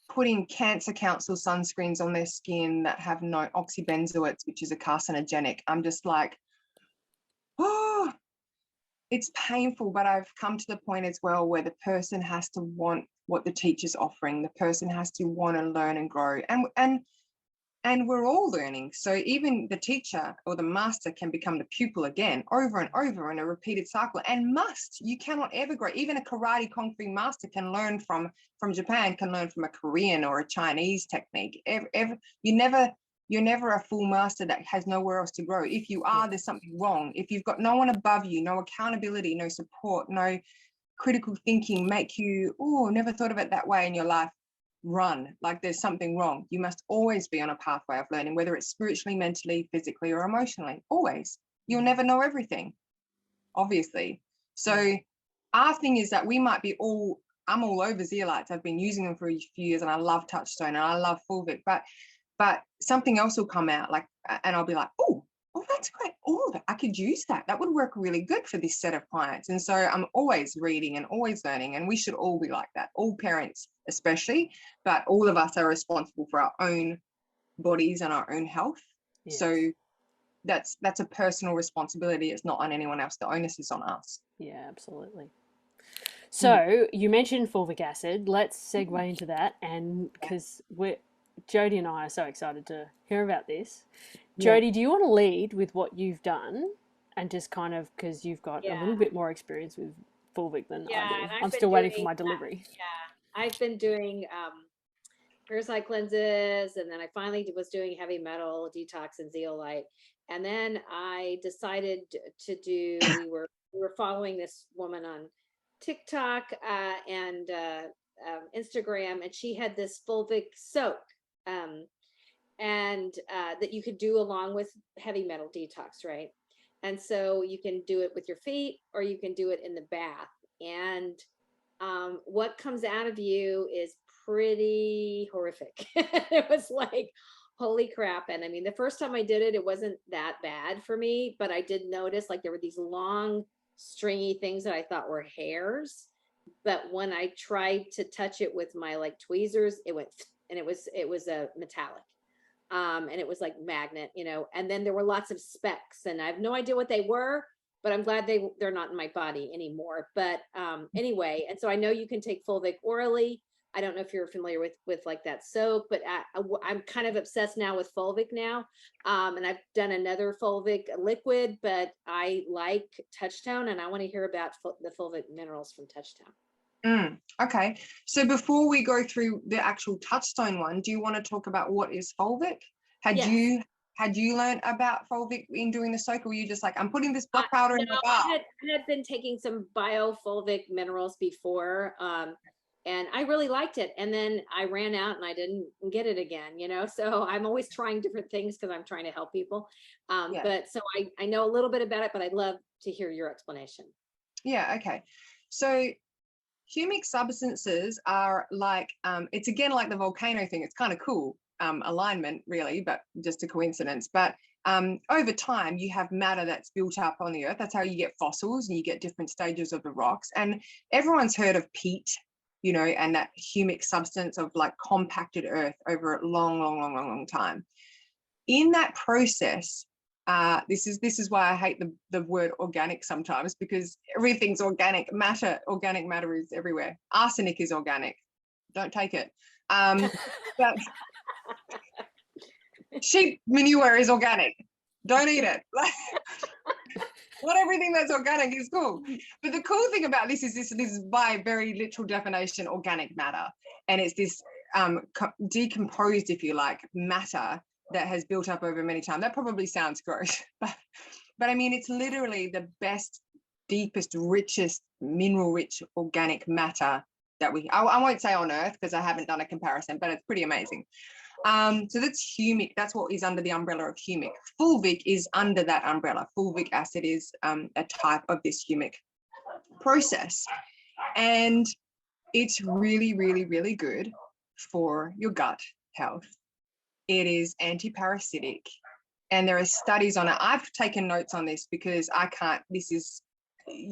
putting Cancer Council sunscreens on their skin that have no oxybenzoates, which is a carcinogenic. I'm just like, oh, it's painful. But I've come to the point as well where the person has to want what the teacher's offering. The person has to want to learn and grow, and we're all learning. So even the teacher or the master can become the pupil again, over and over in a repeated cycle. And you cannot ever grow. Even a karate kung fu master can learn from Japan, can learn from a Korean or a Chinese technique. You're never a full master that has nowhere else to grow. If you are, there's something wrong. If you've got no one above you, no accountability, no support, no critical thinking, make you, oh, never thought of it that way in your life, run. Like there's something wrong. You must always be on a pathway of learning, whether it's spiritually, mentally, physically, or emotionally. Always. You'll never know everything, obviously. So our thing is that we might be I'm all over zeolites. I've been using them for a few years, and I love Touchstone and I love Fulvic, but something else will come out, like, and I'll be like, oh, that's great. Oh, I could use that. That would work really good for this set of clients. And so I'm always reading and always learning, and we should all be like that. All parents especially, but all of us are responsible for our own bodies and our own health. Yes. So that's a personal responsibility. It's not on anyone else. The onus is on us. Yeah, absolutely. So you mentioned fulvic acid. Let's segue into that, and because Jody and I are so excited to hear about this. Jody, do you want to lead with what you've done, and just kind of, because you've got a little bit more experience with fulvic than I do. I'm still waiting for my delivery. I've been doing parasite cleanses, and then I finally was doing heavy metal detox and zeolite, and then I decided to do. We were following this woman on TikTok and Instagram, and she had this fulvic soak. And that you could do along with heavy metal detox, right? And so you can do it with your feet, or you can do it in the bath. And what comes out of you is pretty horrific. It was like, holy crap. And I mean, the first time I did it, it wasn't that bad for me, but I did notice like there were these long, stringy things that I thought were hairs. But when I tried to touch it with my like tweezers, it went, and it was a metallic. And it was like magnet, you know, and then there were lots of specks, and I have no idea what they were, but I'm glad they're not in my body anymore. But anyway, and so I know you can take fulvic orally. I don't know if you're familiar with like that soak, but I'm kind of obsessed now with fulvic now. And I've done another fulvic liquid, but I like Touchstone, and I want to hear about the fulvic minerals from Touchstone. Okay, so before we go through the actual Touchstone one, do you want to talk about what is fulvic? Had you Had you learned about fulvic in doing the soak, or were you just like, I'm putting this black powder in No, the bath? I had been taking some biofulvic minerals before, and I really liked it. And then I ran out and I didn't get it again, you know? So I'm always trying different things because I'm trying to help people. Yeah. But so I know a little bit about it, but I'd love to hear your explanation. Yeah, okay. So humic substances are like, it's again like the volcano thing. It's kind of cool alignment, really, but just a coincidence. But over time, you have matter that's built up on the earth. That's how you get fossils and you get different stages of the rocks. And everyone's heard of peat, you know, and that humic substance of like compacted earth over a long time. In that process, this is why I hate the word organic sometimes, because everything's organic matter. Organic matter is everywhere. Arsenic is organic. Don't take it. But sheep manure is organic. Don't eat it. Not everything that's organic is cool. But the cool thing about this is by very literal definition organic matter, and it's this decomposed, if you like, matter that has built up over many times. That probably sounds gross, but I mean, it's literally the best, deepest, richest, mineral-rich organic matter that I won't say on Earth because I haven't done a comparison, but it's pretty amazing. So that's humic. That's what is under the umbrella of humic. Fulvic is under that umbrella. Fulvic acid is a type of this humic process, and it's really, really, really good for your gut health. It is anti-parasitic, and there are studies on it. I've taken notes on this because I can't,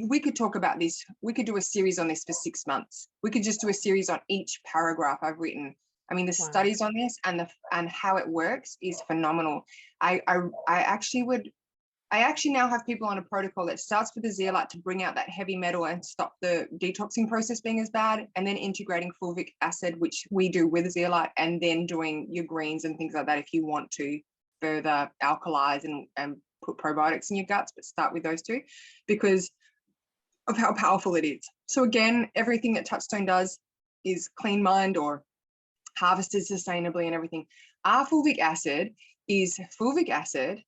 we could talk about this. We could do a series on this for 6 months. We could just do a series on each paragraph I've written. I mean, the studies on this and how it works is phenomenal. I actually now have people on a protocol that starts with the zeolite to bring out that heavy metal and stop the detoxing process being as bad, and then integrating fulvic acid, which we do with zeolite, and then doing your greens and things like that if you want to further alkalize and put probiotics in your guts, but start with those two because of how powerful it is. So again, everything that Touchstone does is clean mind or harvested sustainably and everything. Our fulvic acid is fulvic acid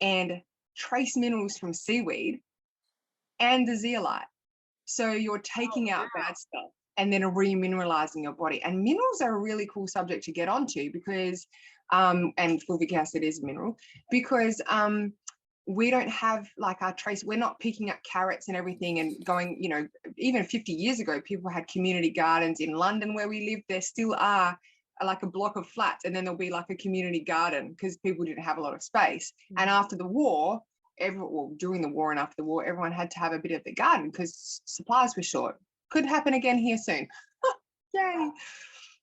and trace minerals from seaweed and the zeolite. So you're taking out bad stuff and then remineralizing your body. And minerals are a really cool subject to get onto because, and fulvic acid is a mineral, because we don't have like our trace, we're not picking up carrots and everything and going, you know, even 50 years ago, people had community gardens in London where we live. There still are like a block of flats, and then there'll be like a community garden because people didn't have a lot of space. And after the war, during the war and after the war, everyone had to have a bit of the garden because supplies were short. Could happen again here soon. Yay.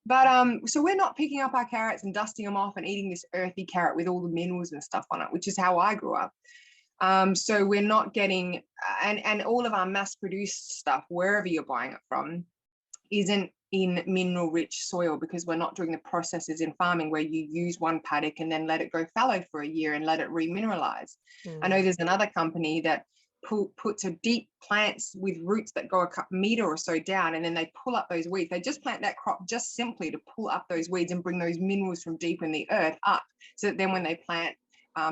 But so we're not picking up our carrots and dusting them off and eating this earthy carrot with all the minerals and stuff on it, which is how I grew up. So we're not getting, and all of our mass-produced stuff, wherever you're buying it from, isn't in mineral-rich soil because we're not doing the processes in farming where you use one paddock and then let it go fallow for a year and let it remineralize. I know there's another company that puts a deep plants with roots that go a meter or so down, and then they pull up those weeds. They just plant that crop just simply to pull up those weeds and bring those minerals from deep in the earth up, so that then when they plant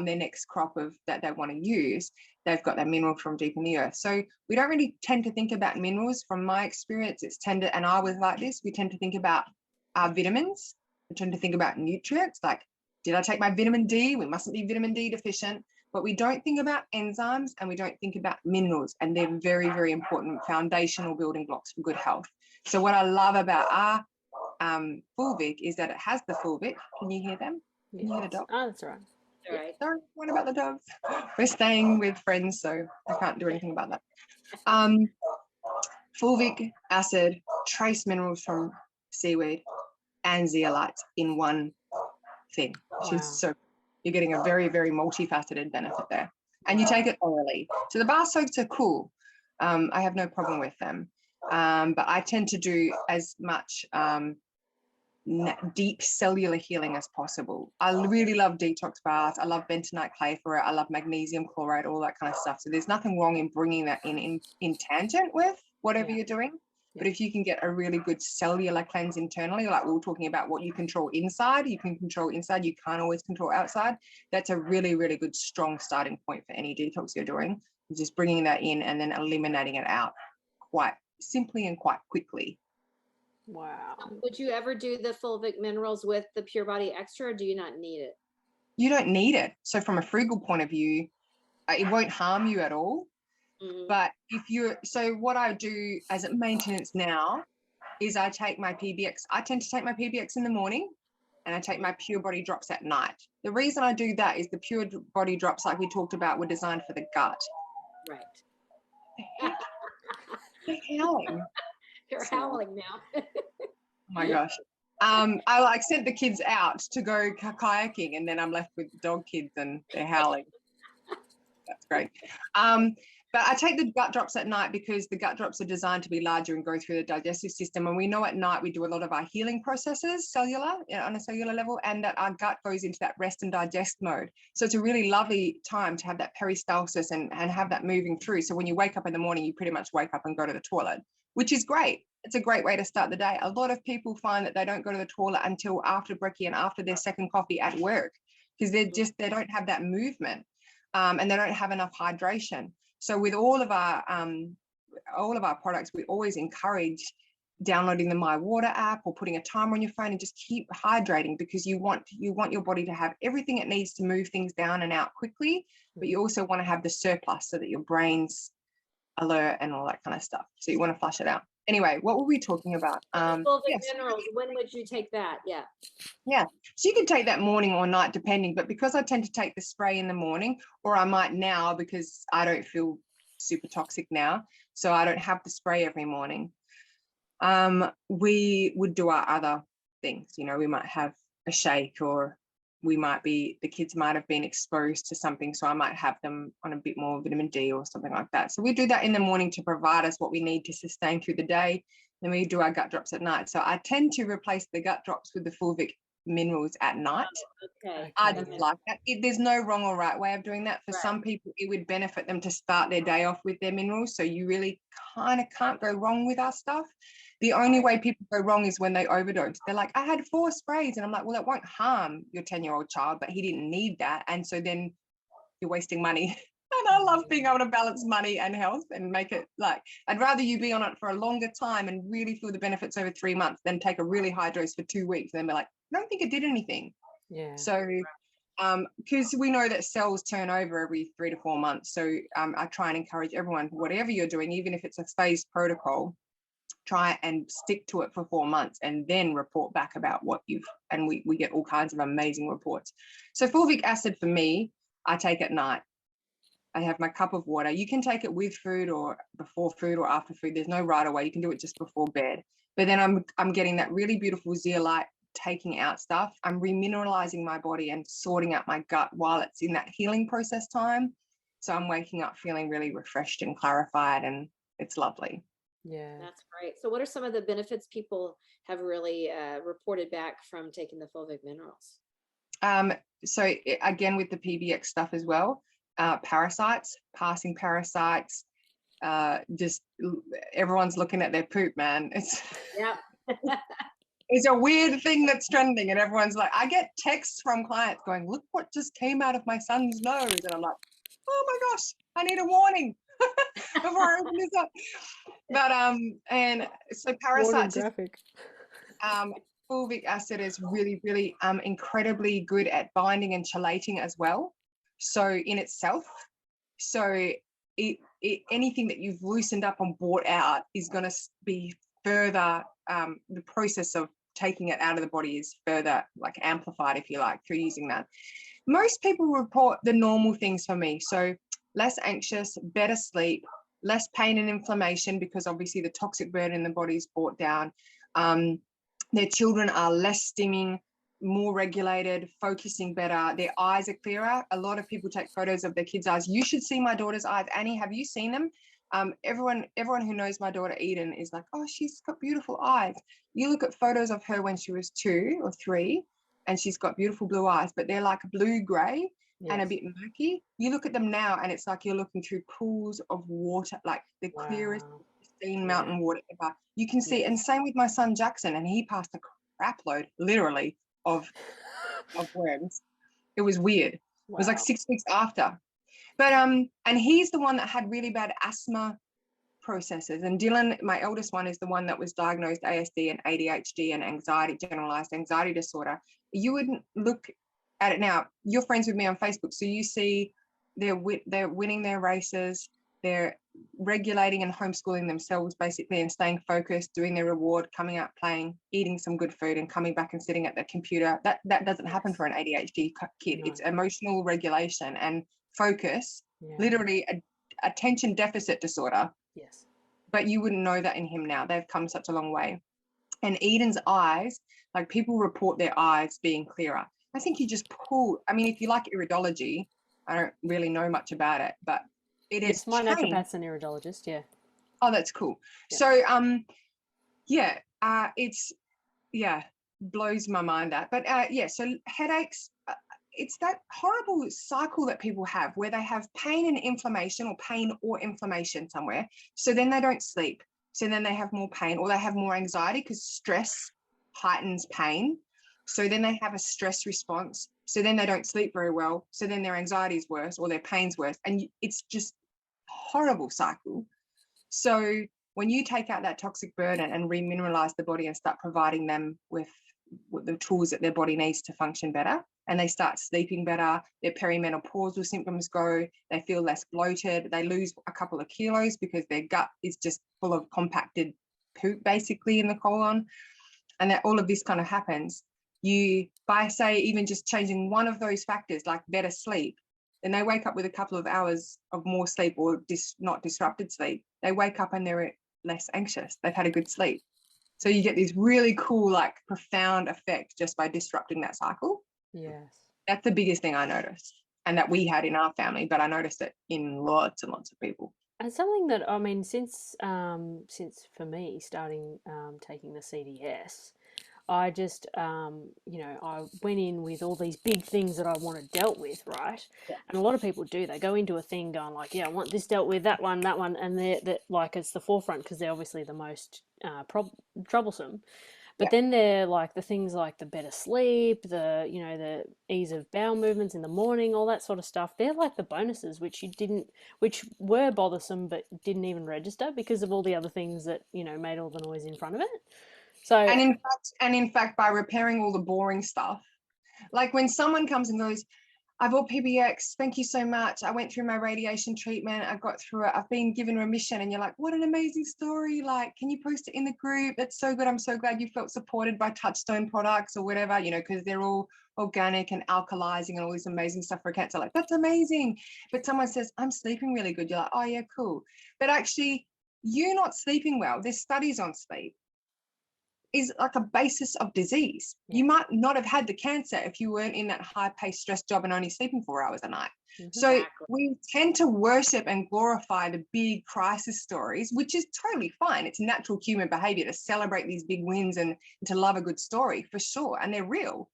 their next crop of that they want to use, they've got that mineral from deep in the earth. So we don't really tend to think about minerals. From my experience, and I was like this, we tend to think about our vitamins. We tend to think about nutrients, like, did I take my vitamin D? We mustn't be vitamin D deficient. But we don't think about enzymes, and we don't think about minerals, and they're very, very important foundational building blocks for good health. So what I love about our fulvic is that it has the fulvic. Can you hear them? Can you hear the dog? Oh, that's right. All right. Sorry, what about the dogs? We're staying with friends, so I can't do anything about that. Fulvic acid, trace minerals from seaweed, and zeolite in one thing. So you're getting a very, very multifaceted benefit there. And you take it orally. So the bar soaks are cool. I have no problem with them. But I tend to do as much deep cellular healing as possible. I really love detox baths. I love bentonite clay for it. I love magnesium chloride, all that kind of stuff. So there's nothing wrong in bringing that in tangent with whatever you're doing. But if you can get a really good cellular cleanse internally, like we were talking about what you control inside, you can control inside, you can't always control outside. That's a really, really good, strong starting point for any detox you're doing. Just bringing that in and then eliminating it out quite simply and quite quickly. Wow. Would you ever do the fulvic minerals with the Pure Body Extra, or do you not need it? You don't need it. So from a frugal point of view, it won't harm you at all. But so what I do as a maintenance now is I take my PBX. I tend to take my PBX in the morning and I take my Pure Body drops at night. The reason I do that is the Pure Body drops, like we talked about, were designed for the gut. Right. They're howling. You're howling now. Oh my gosh. I like sent the kids out to go kayaking, and then I'm left with dog kids and they're howling. That's great. But I take the gut drops at night because the gut drops are designed to be larger and go through the digestive system. And we know at night we do a lot of our healing processes on a cellular level, and that our gut goes into that rest and digest mode. So it's a really lovely time to have that peristalsis and have that moving through. So when you wake up in the morning, you pretty much wake up and go to the toilet, which is great. It's a great way to start the day. A lot of people find that they don't go to the toilet until after brekkie and after their second coffee at work, because they don't have that movement, and they don't have enough hydration. So with all of our products, we always encourage downloading the My Water app or putting a timer on your phone and just keep hydrating, because you want your body to have everything it needs to move things down and out quickly, but you also want to have the surplus so that your brain's alert and all that kind of stuff. So you want to flush it out. Anyway, what were we talking about? Fulvic minerals. When would you take that? Yeah. So you can take that morning or night, depending. But because I tend to take the spray in the morning, or I might now because I don't feel super toxic now, so I don't have the spray every morning. We would do our other things. We might have a shake, or the kids might have been exposed to something, so I might have them on a bit more vitamin D or something like that. So we do that in the morning to provide us what we need to sustain through the day. Then we do our gut drops at night. So I tend to replace the gut drops with the fulvic minerals at night. Okay. I just like that. There's no wrong or right way of doing that. For some people, it would benefit them to start their day off with their minerals. So you really kind of can't go wrong with our stuff. The only way people go wrong is when they overdose. They're like, I had 4 sprays. And I'm like, well, it won't harm your 10-year-old child, but he didn't need that. And so then you're wasting money. And I love being able to balance money and health and make it I'd rather you be on it for a longer time and really feel the benefits over 3 months than take a really high dose for 2 weeks and then be like, I don't think it did anything. Yeah. So because we know that cells turn over every 3 to 4 months. So I try and encourage everyone, whatever you're doing, even if it's a phased protocol, try and stick to it for 4 months and then report back about what and we get all kinds of amazing reports. So fulvic acid for me, I take at night. I have my cup of water. You can take it with food or before food or after food. There's no right away. You can do it just before bed. But then I'm getting that really beautiful zeolite, taking out stuff. I'm remineralizing my body and sorting out my gut while it's in that healing process time. So I'm waking up feeling really refreshed and clarified, and it's lovely. Yeah. That's great. So what are some of the benefits people have really reported back from taking the fulvic minerals? So again, with the PBX stuff as well, parasites, passing parasites, just everyone's looking at their poop, man. It's a weird thing that's trending, and everyone's like, I get texts from clients going, look what just came out of my son's nose, and I'm like, oh my gosh, I need a warning before I open this up. But and so parasites, fulvic acid is really, really incredibly good at binding and chelating as well. So in itself, so anything that you've loosened up and brought out is going to be further, the process of taking it out of the body is further amplified, if you like, through using that. Most people report the normal things for me. So less anxious, better sleep, less pain and inflammation, because obviously the toxic burden in the body is brought down. Their children are less stimming, more regulated, focusing better. Their eyes are clearer. A lot of people take photos of their kids' eyes. You should see my daughter's eyes. Annie, have you seen them? Everyone who knows my daughter Eden is like, oh, she's got beautiful eyes. You look at photos of her when she was 2 or 3, and she's got beautiful blue eyes, but they're like blue-gray and a bit murky. You look at them now, and it's like you're looking through pools of water, like the clearest, pristine mountain water ever. You can see, and same with my son Jackson, and he passed a crap load, literally, of worms. It was weird. It was like 6 weeks after. But and he's the one that had really bad asthma processes. And Dylan, my eldest one, is the one that was diagnosed ASD and ADHD and anxiety, generalized anxiety disorder. You wouldn't look at it now. You're friends with me on Facebook, so you see they're winning their races, they're regulating and homeschooling themselves basically and staying focused, doing their reward, coming out playing, eating some good food and coming back and sitting at the computer. That doesn't happen for an ADHD kid. It's emotional regulation and focus, literally attention deficit disorder. Yes. But you wouldn't know that in him now. They've come such a long way. And Eden's eyes, like people report their eyes being clearer. I think you just pull, I mean, if you like iridology, I don't really know much about it, but it is. My naturopath's an iridologist, yeah. Oh, that's cool. Yeah. So, it's, blows my mind that. But so headaches, it's that horrible cycle that people have where they have pain and inflammation, or pain or inflammation somewhere. So then they don't sleep. So then they have more pain, or they have more anxiety because stress heightens pain. So then they have a stress response. So then they don't sleep very well. So then their anxiety is worse, or their pain's worse. And it's just a horrible cycle. So when you take out that toxic burden and remineralize the body and start providing them with the tools that their body needs to function better, and they start sleeping better, their perimenopausal symptoms go, they feel less bloated, they lose a couple of kilos because their gut is just full of compacted poop basically in the colon, and that all of this kind of happens. By say even just changing one of those factors, like better sleep, then they wake up with a couple of hours of more sleep, or not disrupted sleep. They wake up and they're less anxious. They've had a good sleep. So you get this really cool, like profound effect just by disrupting that cycle. Yes. That's the biggest thing I noticed, and that we had in our family, but I noticed it in lots and lots of people. And something that, I mean, since for me starting taking the CDS, I just, I went in with all these big things that I wanted dealt with, right? Yeah. And a lot of people do. They go into a thing going like, I want this dealt with, that one, and they're like, it's the forefront because they're obviously the most troublesome. But then they're like the things like the better sleep, the ease of bowel movements in the morning, all that sort of stuff. They're like the bonuses, which were bothersome, but didn't even register because of all the other things that, made all the noise in front of it. So, and in fact, by repairing all the boring stuff, like when someone comes and goes, I bought PBX, thank you so much. I went through my radiation treatment. I got through it. I've been given remission. And you're like, what an amazing story. Like, can you post it in the group? That's so good. I'm so glad you felt supported by Touchstone products or whatever, because they're all organic and alkalizing and all this amazing stuff for cancer. Like, that's amazing. But someone says, I'm sleeping really good. You're like, oh yeah, cool. But actually, you're not sleeping well. There's studies on sleep. Is like a basis of disease. You might not have had the cancer if you weren't in that high-paced stress job and only sleeping 4 hours a night. So we tend to worship and glorify the big crisis stories, which is totally fine. It's natural human behavior to celebrate these big wins and to love a good story, for sure. And they're real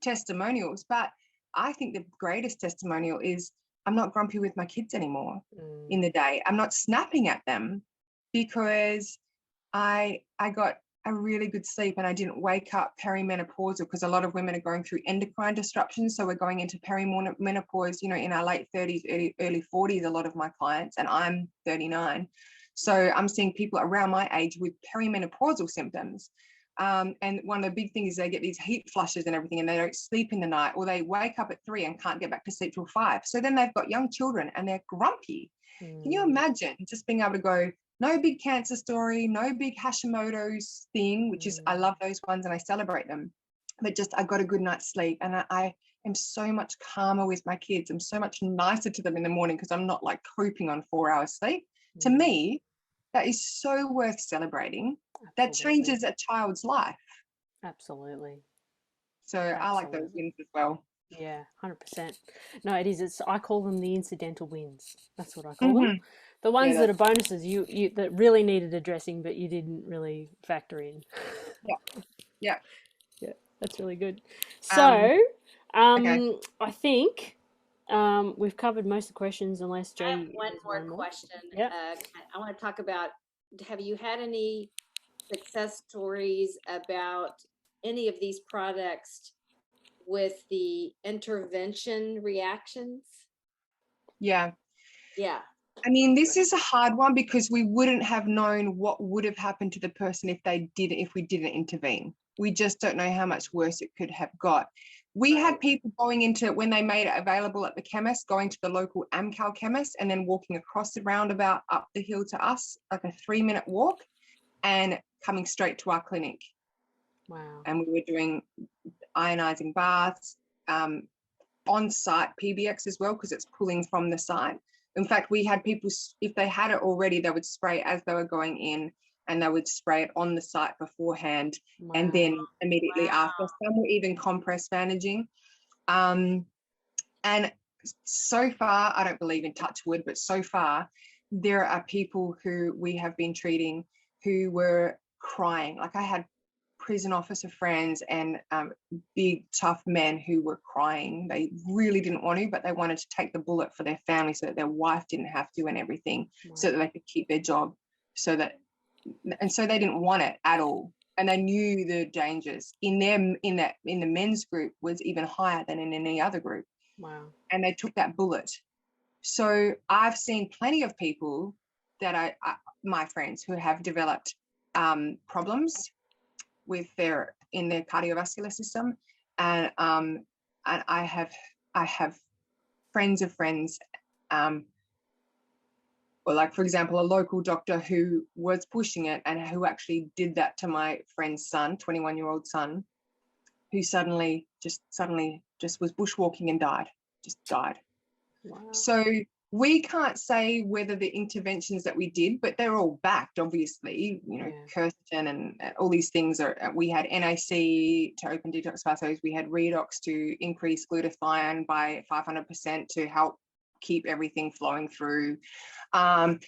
testimonials. But I think the greatest testimonial is I'm not grumpy with my kids anymore in the day. I'm not snapping at them because I got a really good sleep and I didn't wake up perimenopausal, because a lot of women are going through endocrine disruptions. So we're going into perimenopause, in our late 30s, early 40s, a lot of my clients, and I'm 39. So I'm seeing people around my age with perimenopausal symptoms. And one of the big things is they get these heat flushes and everything, and they don't sleep in the night, or they wake up at 3 and can't get back to sleep till 5. So then they've got young children and they're grumpy. Can you imagine just being able to go, no big cancer story, no big Hashimoto's thing, which is, I love those ones and I celebrate them, but just I got a good night's sleep, and I am so much calmer with my kids. I'm so much nicer to them in the morning because I'm not like coping on 4 hours sleep. To me, that is so worth celebrating. Absolutely. That changes a child's life. Absolutely. So I like those wins as well. Yeah, 100%. No, it is. I call them the incidental wins. That's what I call them. The ones that are bonuses, you that really needed addressing, but you didn't really factor in. Yeah, that's really good. So, I think we've covered most of the questions, unless Joe. I have one more question. Yeah. I want to talk about have you had any success stories about any of these products with the intervention reactions? Yeah. Yeah. I mean, Go this ahead. is a hard one because we wouldn't have known what would have happened to the person if we didn't intervene. We just don't know how much worse it could have got. We had Right. people going into, when they made it available at the chemist, going to the local Amcal chemist and then walking across the roundabout up the hill to us, like a 3-minute walk, and coming straight to our clinic. Wow. And we were doing ionizing baths, on-site PBX as well, because it's pulling from the site. In fact, we had people, if they had it already, they would spray as they were going in, and they would spray it on the site beforehand, and Wow. then immediately Wow. after. Some were even compress bandaging. And so far, I don't believe in touch wood, but so far, there are people who we have been treating who were crying. Like, I had prison officer friends and big tough men who were crying. They really didn't want to, but they wanted to take the bullet for their family so that their wife didn't have to, and everything, so that they could keep their job, and so they didn't want it at all, and they knew the dangers in the men's group was even higher than in any other group. Wow. And they took that bullet. So I've seen plenty of people that my friends who have developed problems with their cardiovascular system, and I have friends of friends, or like, for example, a local doctor who was pushing it and who actually did that to my friend's son, 21-year-old son, who suddenly just was bushwalking and died. Wow. So we can't say whether the interventions that we did, but they're all backed, obviously, quercetin and all these things we had NAC to open detox pathways. We had redox to increase glutathione by 500% to help keep everything flowing through. And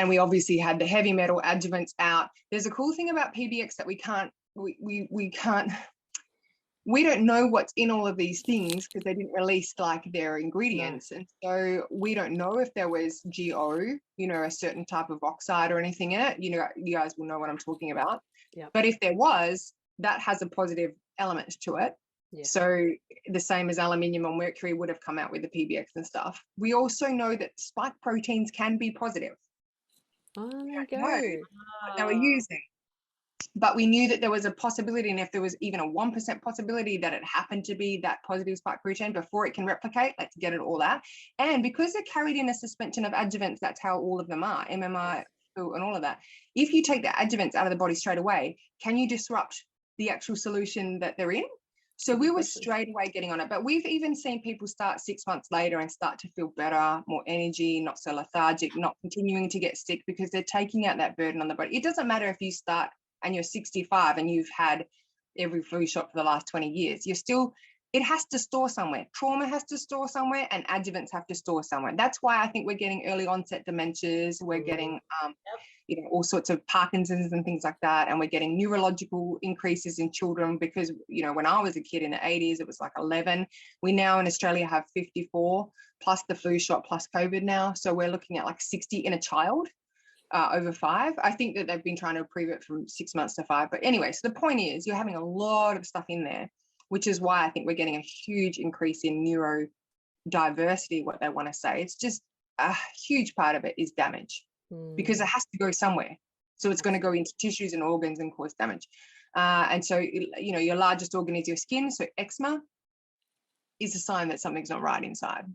we obviously had the heavy metal adjuvants out. There's a cool thing about PBX that we don't know what's in all of these things because they didn't release like their ingredients. No. And so we don't know if there was GO, a certain type of oxide or anything in it. You guys will know what I'm talking about. Yep. But if there was, that has a positive element to it. Yes. So the same as aluminium or mercury would have come out with the PBX and stuff. We also know that spike proteins can be positive. Oh, there you go. What they were using. But we knew that there was a possibility, and if there was even a 1% possibility that it happened to be that positive spike protein before it can replicate, let's get it all out. And because they're carried in a suspension of adjuvants, that's how all of them are, MMR and all of that. If you take the adjuvants out of the body straight away, can you disrupt the actual solution that they're in? So we were straight away getting on it. But we've even seen people start 6 months later and start to feel better, more energy, not so lethargic, not continuing to get sick because they're taking out that burden on the body. It doesn't matter if you start and you're 65 and you've had every flu shot for the last 20 years, it has to store somewhere. Trauma has to store somewhere and adjuvants have to store somewhere. That's why I think we're getting early onset dementias. We're getting, all sorts of Parkinson's and things like that. And we're getting neurological increases in children because, when I was a kid in the 80s, it was like 11. We now in Australia have 54 plus the flu shot plus COVID now. So we're looking at like 60 in a child. Over 5. I think that they've been trying to improve it from 6 months to 5. But anyway, so the point is you're having a lot of stuff in there, which is why I think we're getting a huge increase in neurodiversity, what they want to say. It's just a huge part of it is damage because it has to go somewhere. So it's going to go into tissues and organs and cause damage. And so, your largest organ is your skin. So eczema is a sign that something's not right inside.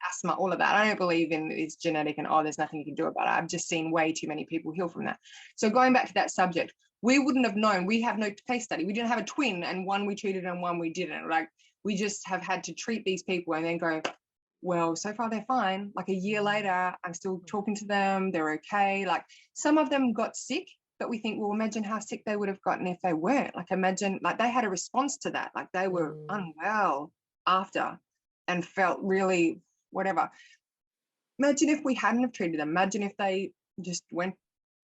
Asthma, all of that. I don't believe in it's genetic and there's nothing you can do about it. I've just seen way too many people heal from that. So going back to that subject, we wouldn't have known. We have no case study. We didn't have a twin and one we treated and one we didn't. Like, we just have had to treat these people and then go, well, so far they're fine. Like a year later, I'm still talking to them. They're okay. Like, some of them got sick, but we think, well, imagine how sick they would have gotten if they weren't. Like, imagine, like, they had a response to that. Like, they were unwell after and felt really whatever. Imagine if we hadn't have treated them. Imagine if they just went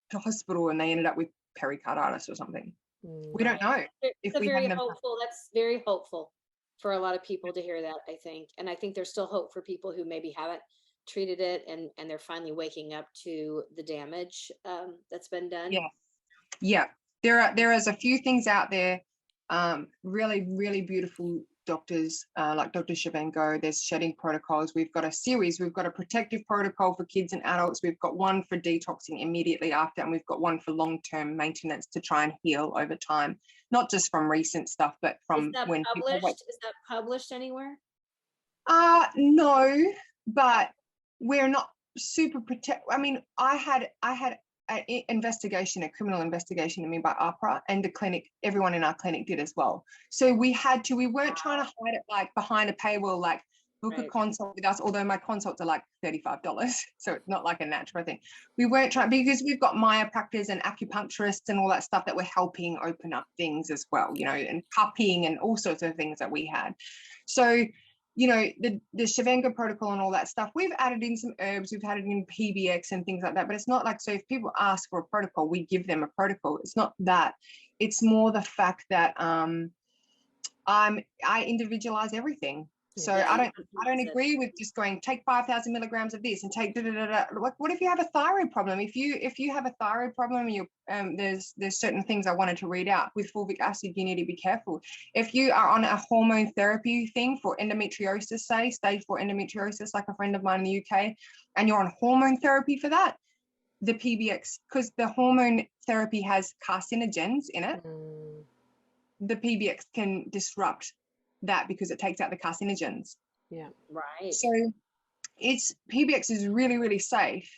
to hospital and they ended up with pericarditis or something. We don't know. That's very hopeful for a lot of people to hear that, I think. And I think there's still hope for people who maybe haven't treated it, and they're finally waking up to the damage that's been done. Yeah. Yeah. There is a few things out there, really, really beautiful doctors, like Dr. Shavengo. There's shedding protocols. We've got a series. We've got a protective protocol for kids and adults. We've got one for detoxing immediately after, and we've got one for long-term maintenance to try and heal over time, not just from recent stuff, but from when people wait. Is that published anywhere? No, but we're not super I mean, I had an investigation, a criminal investigation, I mean, by APRA, and the clinic, everyone in our clinic did as well. So we weren't trying to hide it like behind a paywall, like book a consult with us, although my consults are like $35. So it's not like a natural thing. We weren't trying, because we've got chiropractors and acupuncturists and all that stuff that were helping open up things as well, you know, and cupping and all sorts of things that we had. So, you know, the Shavenga protocol and all that stuff, we've added in some herbs, we've added in PBX and things like that, but it's not like, so if people ask for a protocol, we give them a protocol. It's not that. It's more the fact that I individualize everything. So I don't agree with just going, take 5,000 milligrams of this and take What if you have a thyroid problem? If you have a thyroid problem, you there's certain things I wanted to read out. With fulvic acid, you need to be careful. If you are on a hormone therapy thing for endometriosis, say stage 4 endometriosis, like a friend of mine in the UK, and you're on hormone therapy for that, the PBX, because the hormone therapy has carcinogens in it, the PBX can disrupt that because it takes out the carcinogens. Yeah, right. So PBX is really, really safe,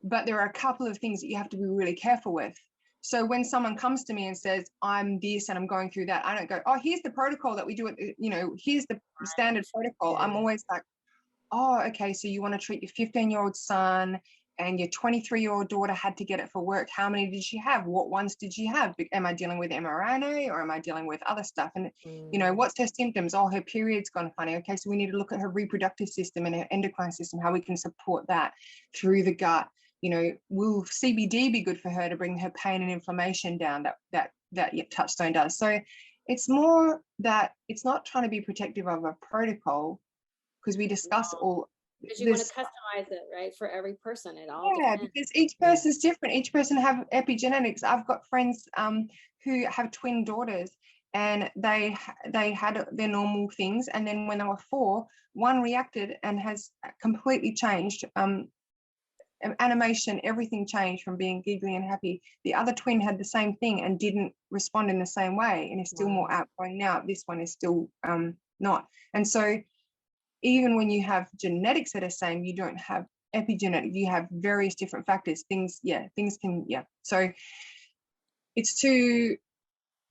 but there are a couple of things that you have to be really careful with. So when someone comes to me and says, I'm this and I'm going through that, I don't go, oh, here's the protocol that we do it, you know, here's the standard protocol. I'm always like, oh, okay, so you want to treat your 15-year-old son and your 23-year-old daughter had to get it for work. How many did she have? What ones did she have? Am I dealing with mRNA or am I dealing with other stuff? And, you know, what's her symptoms? Oh, her period's gone funny. Okay, so we need to look at her reproductive system and her endocrine system, how we can support that through the gut. You know, will CBD be good for her to bring her pain and inflammation down that touchstone does? So it's more that it's not trying to be protective of a protocol, because we discuss all. Because you want to customize it, right, for every person. It all depends. Because each person's different. Each person have epigenetics. I've got friends who have twin daughters, and they had their normal things, and then when they were 4, one reacted and has completely changed. Animation, everything changed from being giggly and happy. The other twin had the same thing and didn't respond in the same way, and is still more outgoing now. This one is still not. And so even when you have genetics that are same, you don't have epigenetic, you have various different factors. Things can. So it's too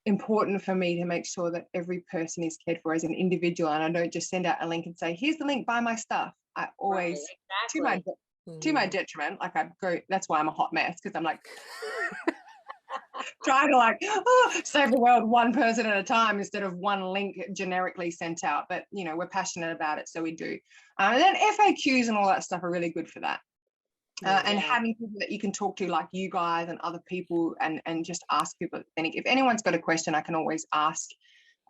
important for me to make sure that every person is cared for as an individual, and I don't just send out a link and say, here's the link, buy my stuff. I always, to my detriment, like I go, that's why I'm a hot mess, because I'm like, trying to save the world one person at a time instead of one link generically sent out. But, you know, we're passionate about it, so we do. And then FAQs and all that stuff are really good for that. And having people that you can talk to, like you guys and other people, and just ask people. If anyone's got a question, I can always ask.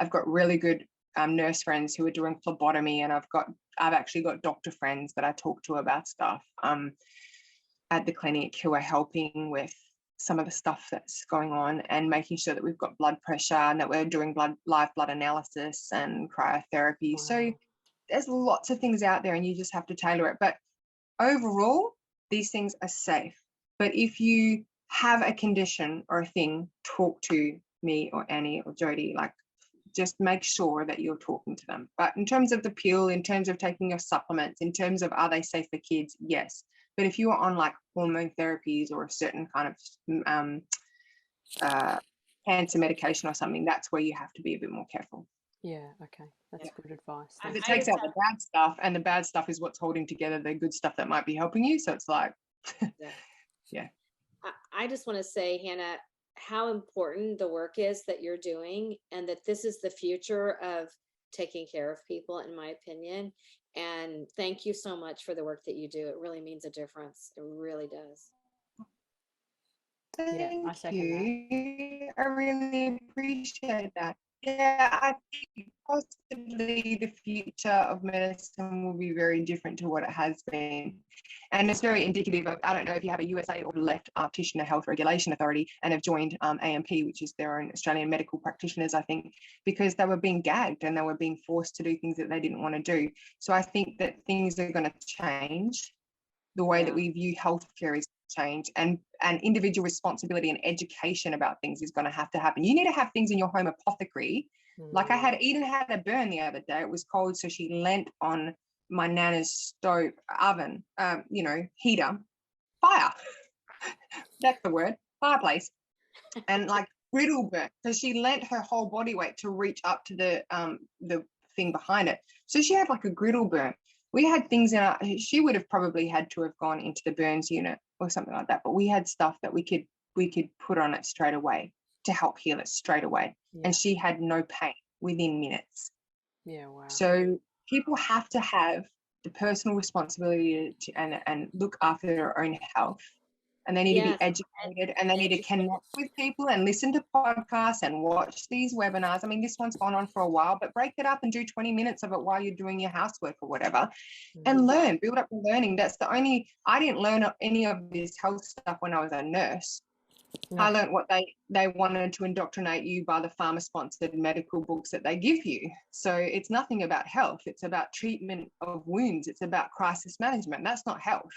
I've got really good nurse friends who are doing phlebotomy, and I've actually got doctor friends that I talk to about stuff at the clinic, who are helping with some of the stuff that's going on, and making sure that we've got blood pressure and that we're doing live blood analysis and cryotherapy. So there's lots of things out there, and you just have to tailor it. But overall, these things are safe. But if you have a condition or a thing, talk to me or Annie or Jody. Like, just make sure that you're talking to them. But in terms of the pill, in terms of taking your supplements, in terms of are they safe for kids, yes. But if you are on like hormone therapies or a certain kind of cancer medication or something, that's where you have to be a bit more careful. Yeah, okay, that's good advice. It takes out the bad stuff, and the bad stuff is what's holding together the good stuff that might be helping you. So it's like, yeah. I just want to say, Hannah, how important the work is that you're doing, and that this is the future of taking care of people, in my opinion. And thank you so much for the work that you do. It really means a difference. It really does. Thank you. I really appreciate that. Yeah, I think possibly the future of medicine will be very different to what it has been. And it's very indicative of, I don't know if you have a USA or left practitioner health regulation authority and have joined AMP, which is their own Australian medical practitioners, I think, because they were being gagged and they were being forced to do things that they didn't want to do. So I think that things are going to change. The way that we view healthcare is change, and individual responsibility and education about things is going to happen. You need to have things in your home apothecary. Like Eden had a burn the other day. It was cold, so she leant on my nana's stove oven, heater, fire. That's the word, fireplace, and like griddle burn. So she lent her whole body weight to reach up to the thing behind it. So she had like a griddle burn. We had things she would have probably had to have gone into the burns unit or something like that. But we had stuff that we could put on it straight away to help heal it straight away. Yeah. And she had no pain within minutes. Yeah, wow. So people have to have the personal responsibility to, and look after their own health. And they need to be educated, and they need to connect with people and listen to podcasts and watch these webinars. I mean, this one's gone on for a while, but break it up and do 20 minutes of it while you're doing your housework or whatever, and learn, build up the learning. I didn't learn any of this health stuff when I was a nurse. I learned what they wanted to indoctrinate you by the pharma-sponsored medical books that they give you. So it's nothing about health. It's about treatment of wounds. It's about crisis management. That's not health.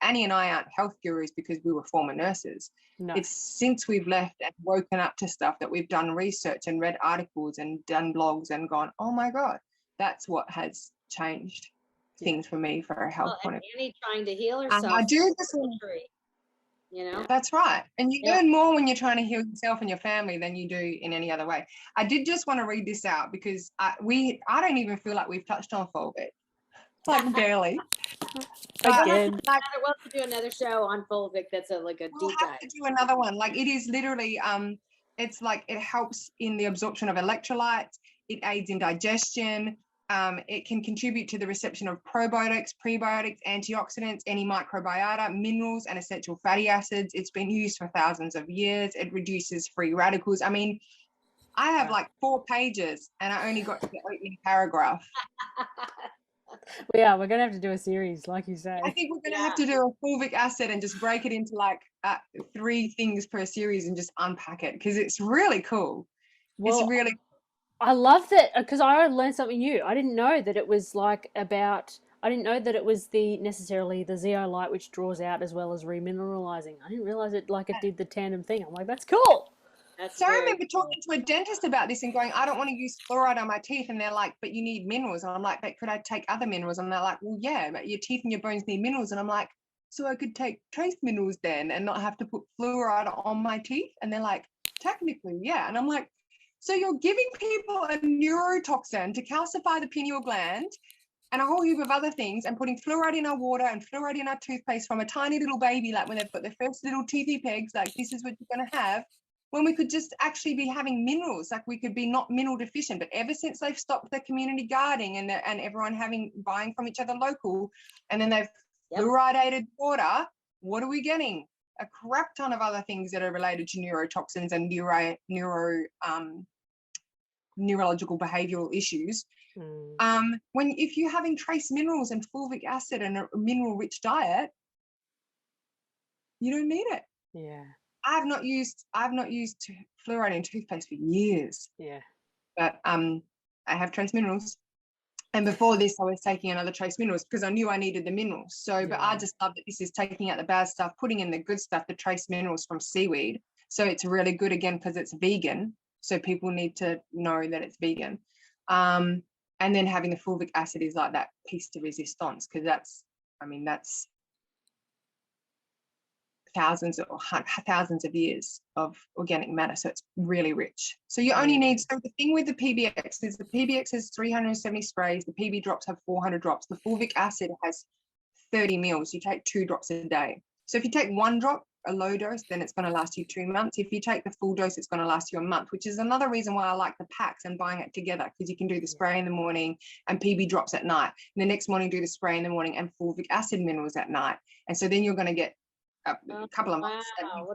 Annie and I aren't health gurus because we were former nurses. No. It's since we've left and woken up to stuff that we've done research and read articles and done blogs and gone, oh my God, that's what has changed things for me for a health point of view. Annie trying to heal herself. I do this. That's right. And you learn more when you're trying to heal yourself and your family than you do in any other way. I did just want to read this out because I don't even feel like we've touched on fulvic, like barely. Again, we'll have to do another show on fulvic. That's a deep dive. We'll have to do another one. Like, it is literally it's like it helps in the absorption of electrolytes. It aids in digestion. It can contribute to the reception of probiotics, prebiotics, antioxidants, any microbiota, minerals, and essential fatty acids. It's been used for thousands of years. It reduces free radicals. I mean, I have like 4 pages and I only got to the opening paragraph. We're going to have to do a series, like you say. I think we're going to have to do a fulvic acid and just break it into like 3 things per series and just unpack it, because it's really cool. Well, it's really I love that, because I learned something new. I didn't know that it was I didn't know that it was necessarily the zeolite which draws out as well as remineralizing. I didn't realize it did the tandem thing. I'm like, that's cool. So I remember talking to a dentist about this and going, I don't want to use fluoride on my teeth. And they're like, but you need minerals. And I'm like, but could I take other minerals? And they're like, well, yeah, but your teeth and your bones need minerals. And I'm like, so I could take trace minerals then and not have to put fluoride on my teeth? And they're like, technically, yeah. And I'm like, so you're giving people a neurotoxin to calcify the pineal gland and a whole heap of other things, and putting fluoride in our water and fluoride in our toothpaste from a tiny little baby, like when they've got their first little teethy pegs, like this is what you're going to have, when we could just actually be having minerals, like we could be not mineral deficient. But ever since they've stopped the community gardening and everyone buying from each other local, and then they've fluoridated water, what are we getting? A crap ton of other things that are related to neurotoxins and neurological behavioral issues. If you're having trace minerals and fulvic acid and a mineral-rich diet, you don't need it. Yeah. I've not used fluoride in toothpaste for years. Yeah. But I have trace minerals. And before this, I was taking another trace minerals because I knew I needed the minerals. So, but I just love that this is taking out the bad stuff, putting in the good stuff, the trace minerals from seaweed. So it's really good, again, because it's vegan. So people need to know that it's vegan. And then having the fulvic acid is like that piece de resistance, because that's thousands of years of organic matter, so it's really rich. So you only need, so the thing with the PBX is the PBX has 370 sprays, the PB drops have 400 drops, the fulvic acid has 30 mils. You take 2 drops a day. So if you take 1 drop, a low dose, then it's going to last you 2 months. If you take the full dose, it's going to last you a month, which is another reason why I like the packs and buying it together, because you can do the spray in the morning and PB drops at night, and the next morning do the spray in the morning and fulvic acid minerals at night. And so then you're going to get a couple of months,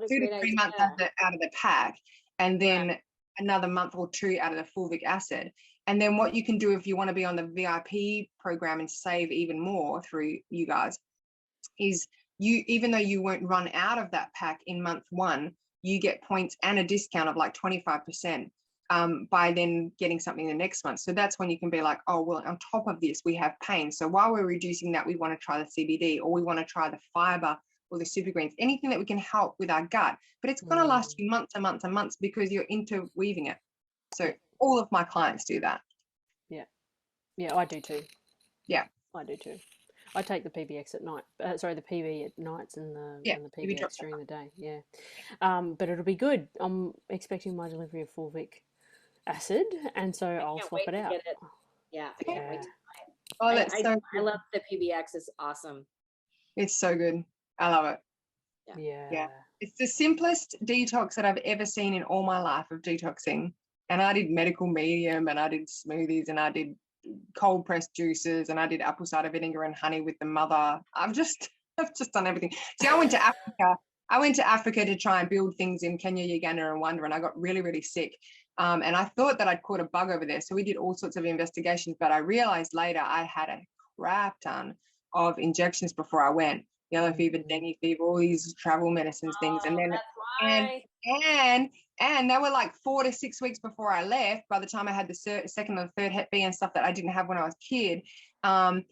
2 to 3 months out of the pack, and then another month or two out of the fulvic acid. And then what you can do if you want to be on the VIP program and save even more through you guys is even though you won't run out of that pack in month 1, you get points and a discount of like 25% by then getting something the next month. So that's when you can be like, oh, well, on top of this, we have pain. So while we're reducing that, we want to try the CBD, or we want to try the fiber or the super greens, anything that we can help with our gut. But it's going to last you months and months and months because you're interweaving it. So all of my clients do that. Yeah, I do too. Yeah, I do too. I take the PBX at night. Sorry, the PB at nights and the PBX during the day. Yeah, but it'll be good. I'm expecting my delivery of fulvic acid, and so I'll swap it out. Yeah, I can't wait to try it. Oh, that's so I love the PBX. It's awesome. It's so good. I love it. Yeah. It's the simplest detox that I've ever seen in all my life of detoxing. And I did medical medium, and I did smoothies, and I did cold pressed juices, and I did apple cider vinegar and honey with the mother. I've just done everything. See, I went to Africa to try and build things in Kenya, Uganda, and Rwanda, and I got really, really sick. And I thought that I'd caught a bug over there. So we did all sorts of investigations, but I realized later I had a crap ton of injections before I went. Yellow fever, dengue fever, all these travel medicines things. And then and they were like 4 to 6 weeks before I left, by the time I had the second or third Hep B and stuff that I didn't have when I was a kid. And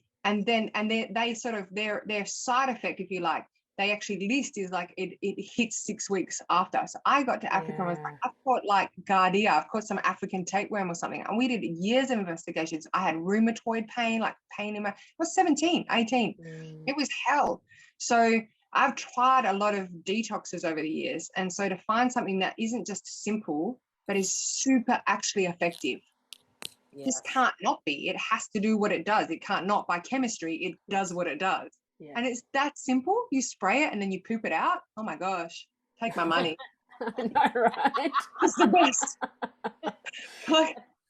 they sort of, their side effect, if you like, they actually list is like it hits 6 weeks after. So I got to Africa and I was like, I've caught like Gardia, I've caught some African tapeworm or something. And we did years of investigations. I had rheumatoid pain, like pain in my, I was 17, 18. It was hell. So I've tried a lot of detoxes over the years. And so to find something that isn't just simple, but is super actually effective, this can't not be. It has to do what it does. It can't not. By chemistry, it does what it does. Yeah. And it's that simple. You spray it and then you poop it out. Oh my gosh, take my money. I know, right? It's the best.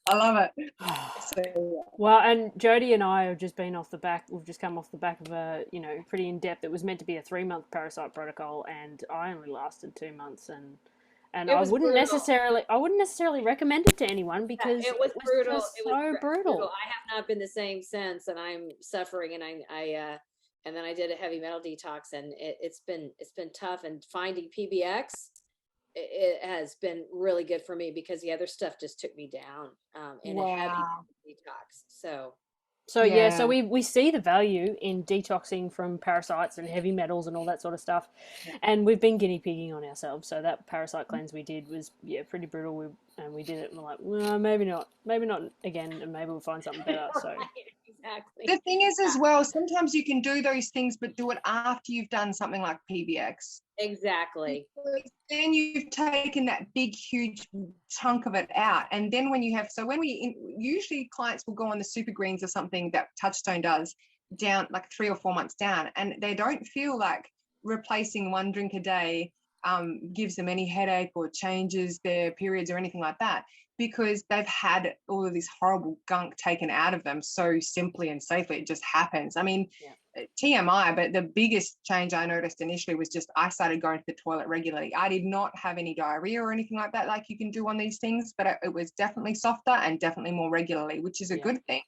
I love it. So, well, and Jody and I have just been off the back. We've just come off the back of a, pretty in depth. It was meant to be a 3-month parasite protocol, and I only lasted 2 months. And I wouldn't necessarily recommend it to anyone because it was brutal. It was brutal. I have not been the same since, and I'm suffering. And and then I did a heavy metal detox, and it's been tough. And finding PBX, it has been really good for me because the other stuff just took me down in a heavy detox. So we see the value in detoxing from parasites and heavy metals and all that sort of stuff, and we've been guinea pigging on ourselves. So that parasite cleanse we did was pretty brutal. We did it, and we're like, well, maybe not again, and maybe we'll find something better. So exactly. The thing is as well, sometimes you can do those things, but do it after you've done something like PBX. Exactly. Then you've taken that big, huge chunk of it out. And then when you have, usually clients will go on the super greens or something that Touchstone does down like 3 or 4 months down, and they don't feel like replacing 1 drink a day gives them any headache or changes their periods or anything like that, because they've had all of this horrible gunk taken out of them so simply and safely. It just happens. I mean, TMI, but the biggest change I noticed initially was just I started going to the toilet regularly. I did not have any diarrhea or anything like that like you can do on these things, but it was definitely softer and definitely more regularly, which is a good thing.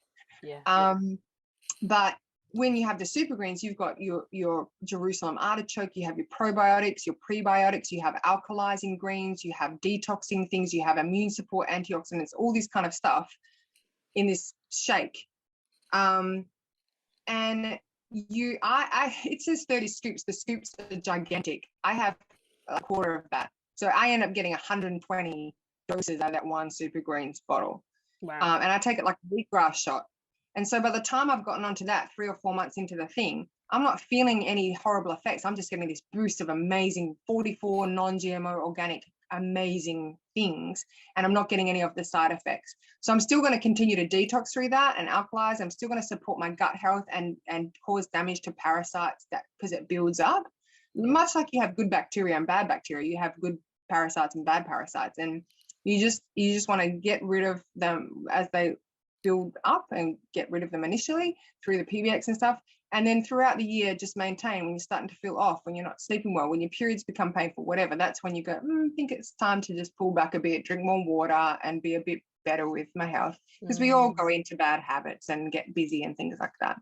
But when you have the super greens, you've got your Jerusalem artichoke, you have your probiotics, your prebiotics, you have alkalizing greens, you have detoxing things, you have immune support, antioxidants, all this kind of stuff in this shake. And it says 30 scoops. The scoops are gigantic. I have a quarter of that. So I end up getting 120 doses out of that 1 super greens bottle. Wow. And I take it like a wheatgrass shot. And so by the time I've gotten onto that 3 or 4 months into the thing, I'm not feeling any horrible effects. I'm just getting this boost of amazing 44 non-GMO organic, amazing things. And I'm not getting any of the side effects. So I'm still going to continue to detox through that and alkalize. I'm still going to support my gut health and cause damage to parasites because it builds up. Much like you have good bacteria and bad bacteria, you have good parasites and bad parasites. And you just want to get rid of them as they build up and get rid of them initially through the PBX and stuff. And then throughout the year, just maintain. When you're starting to feel off, when you're not sleeping well, when your periods become painful, whatever, that's when you go, I think it's time to just pull back a bit, drink more water, and be a bit better with my health. Because we all go into bad habits and get busy and things like that.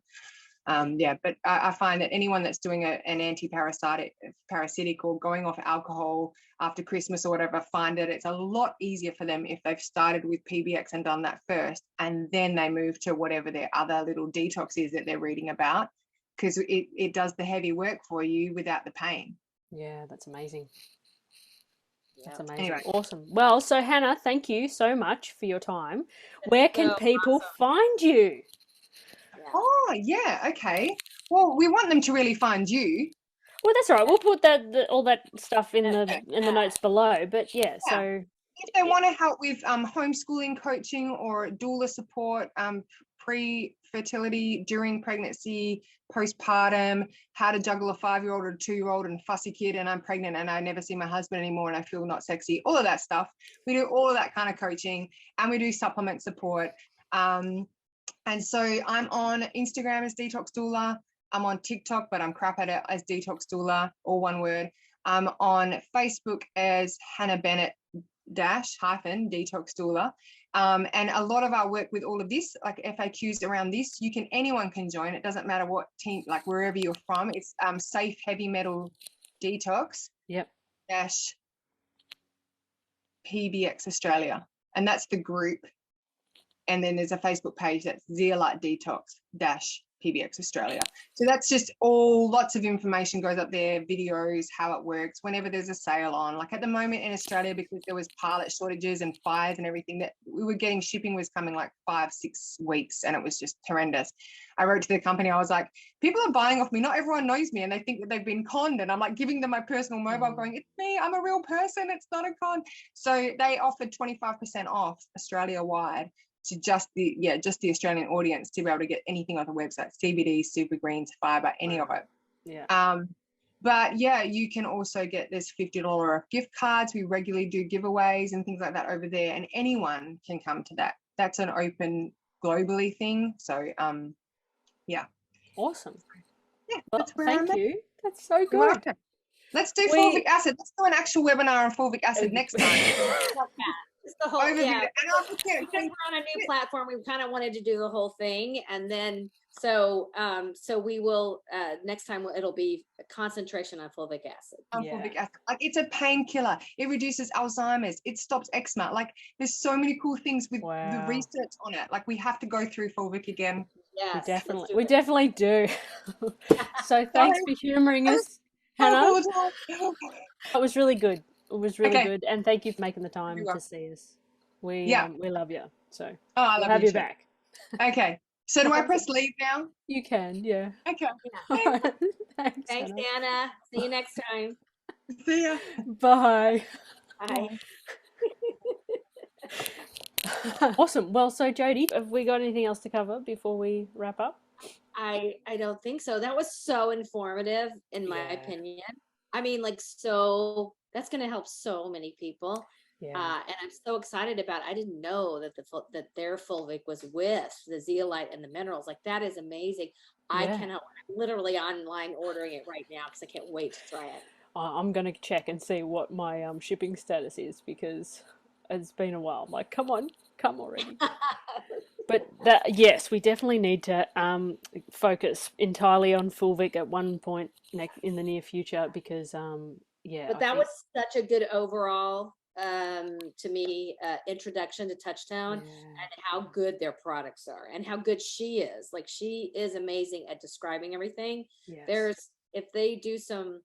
But I find that anyone that's doing an anti-parasitic or going off alcohol after Christmas or whatever, find that it's a lot easier for them if they've started with PBX and done that first, and then they move to whatever their other little detox is that they're reading about, because it does the heavy work for you without the pain. Yeah, that's amazing. That's Yeah. amazing. Anyway. Awesome. Well, so Hannah, thank you so much for your time. Where can so people awesome. find you? Yeah. Oh, yeah, okay. Well, we want them to really find you. Well, that's all right. We'll put all that stuff in the notes below. But yeah, so if they want to help with homeschooling coaching or doula support, pre-fertility, during pregnancy, postpartum, how to juggle a 5-year-old or a 2-year-old and fussy kid, and I'm pregnant and I never see my husband anymore and I feel not sexy, all of that stuff. We do all of that kind of coaching, and we do supplement support. And so I'm on Instagram as Detox Doula. I'm on TikTok, but I'm crap at it, as Detox Doula, all one word. I'm on Facebook as Hannah Bennett -Detox Doula. And a lot of our work with all of this, like FAQs around this, anyone can join. It doesn't matter what team, like wherever you're from. It's Safe Heavy Metal Detox. Yep. -PBX Australia. And that's the group. And then there's a Facebook page that's Zeolite Detox -PBX Australia. So that's just lots of information goes up there, videos, how it works, whenever there's a sale on. Like at the moment in Australia, because there was pilot shortages and fires and everything, that we were getting, shipping was coming like 5-6 weeks, and it was just horrendous. I wrote to the company, I was like, people are buying off me, not everyone knows me, and they think that they've been conned, and I'm like giving them my personal mobile going, it's me, I'm a real person, it's not a con. So they offered 25% off Australia wide to just the Australian audience, to be able to get anything on the website, CBD, super greens, fiber, any of it. Yeah. But yeah, you can also get, there's $50 gift cards. We regularly do giveaways and things like that over there, and anyone can come to that. That's an open globally thing. So yeah. Awesome. Yeah, Well, that's where thank you. That's so You're good. welcome. Let's do fulvic acid. Let's do an actual webinar on fulvic acid next time. It's the whole, Overview. yeah. And Because we're on a new platform, we kind of wanted to do the whole thing, and then so we will next time it'll be a concentration on fulvic acid. Fulvic acid, like it's a painkiller. It reduces Alzheimer's. It stops eczema. Like there's so many cool things with the research on it. Like we have to go through fulvic again. Yes, we definitely do. So thanks for humoring us, Hannah. That was really good. It was really good, and thank you for making the time to see us. We love you. So I we'll love have you you too. back. Okay. So do I press leave now? You can, yeah. Okay. All right. Thanks, Thanks, Anna. See you next time. See ya. Bye. Bye. Awesome. Well, so Jody, have we got anything else to cover before we wrap up? I don't think so. That was so informative, in my opinion. I mean, like, so that's going to help so many people. And I'm so excited about it. I didn't know that that their fulvic was with the zeolite and the minerals. Like, that is amazing. I cannot, I'm literally online ordering it right now because I can't wait to try it. I'm going to check and see what my shipping status is, because it's been a while. I'm like, come on, come already. But yes, we definitely need to focus entirely on fulvic at one point in the near future, because But that was such a good overall, to me, introduction to Touchdown, and how good their products are, and how good she is. Like, she is amazing at describing everything. If they do some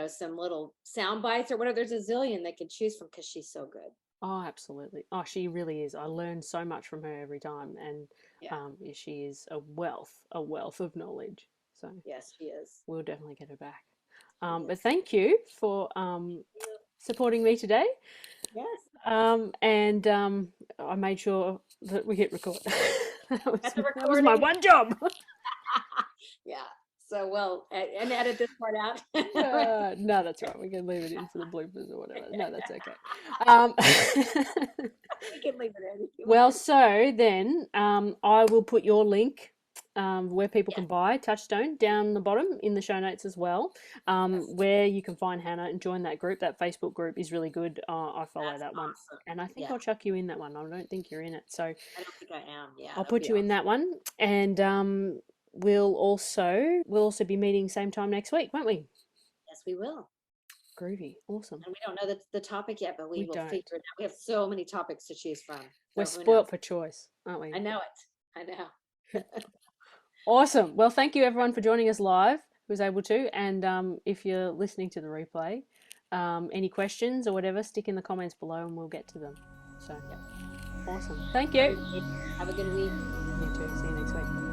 some little sound bites or whatever, there's a zillion they could choose from, because she's so good. Oh, absolutely. Oh, she really is. I learn so much from her every time, and she is a wealth of knowledge. So yes, she is. We'll definitely get her back. But thank you for supporting me today. Yes. And I made sure that we hit record. that that was my one job. Yeah. So, well, and edit this part out. No, that's right. We can leave it in for the bloopers or whatever. No, that's okay. We can leave it in. Well, so then I will put your link where people can buy Touchstone down the bottom in the show notes as well, where you can find Hannah and join that group. That Facebook group is really good. I follow that one. Awesome. And I think Yeah. I'll chuck you in that one. I don't think you're in it. So I don't think I am. Yeah. I'll that'd put be you in awesome. that one. And we'll also be meeting same time next week, won't we? Yes, we will. Groovy. Awesome. And we don't know the topic yet, but we will don't. figure it out. We have so many topics to choose from. We're So who spoilt knows? for choice, aren't we? I know it. I know. Awesome. Well, thank you everyone for joining us live, who was able to. And if you're listening to the replay, any questions or whatever, stick in the comments below and we'll get to them. So, awesome. Thank you. Have a good week. You too. See you next week.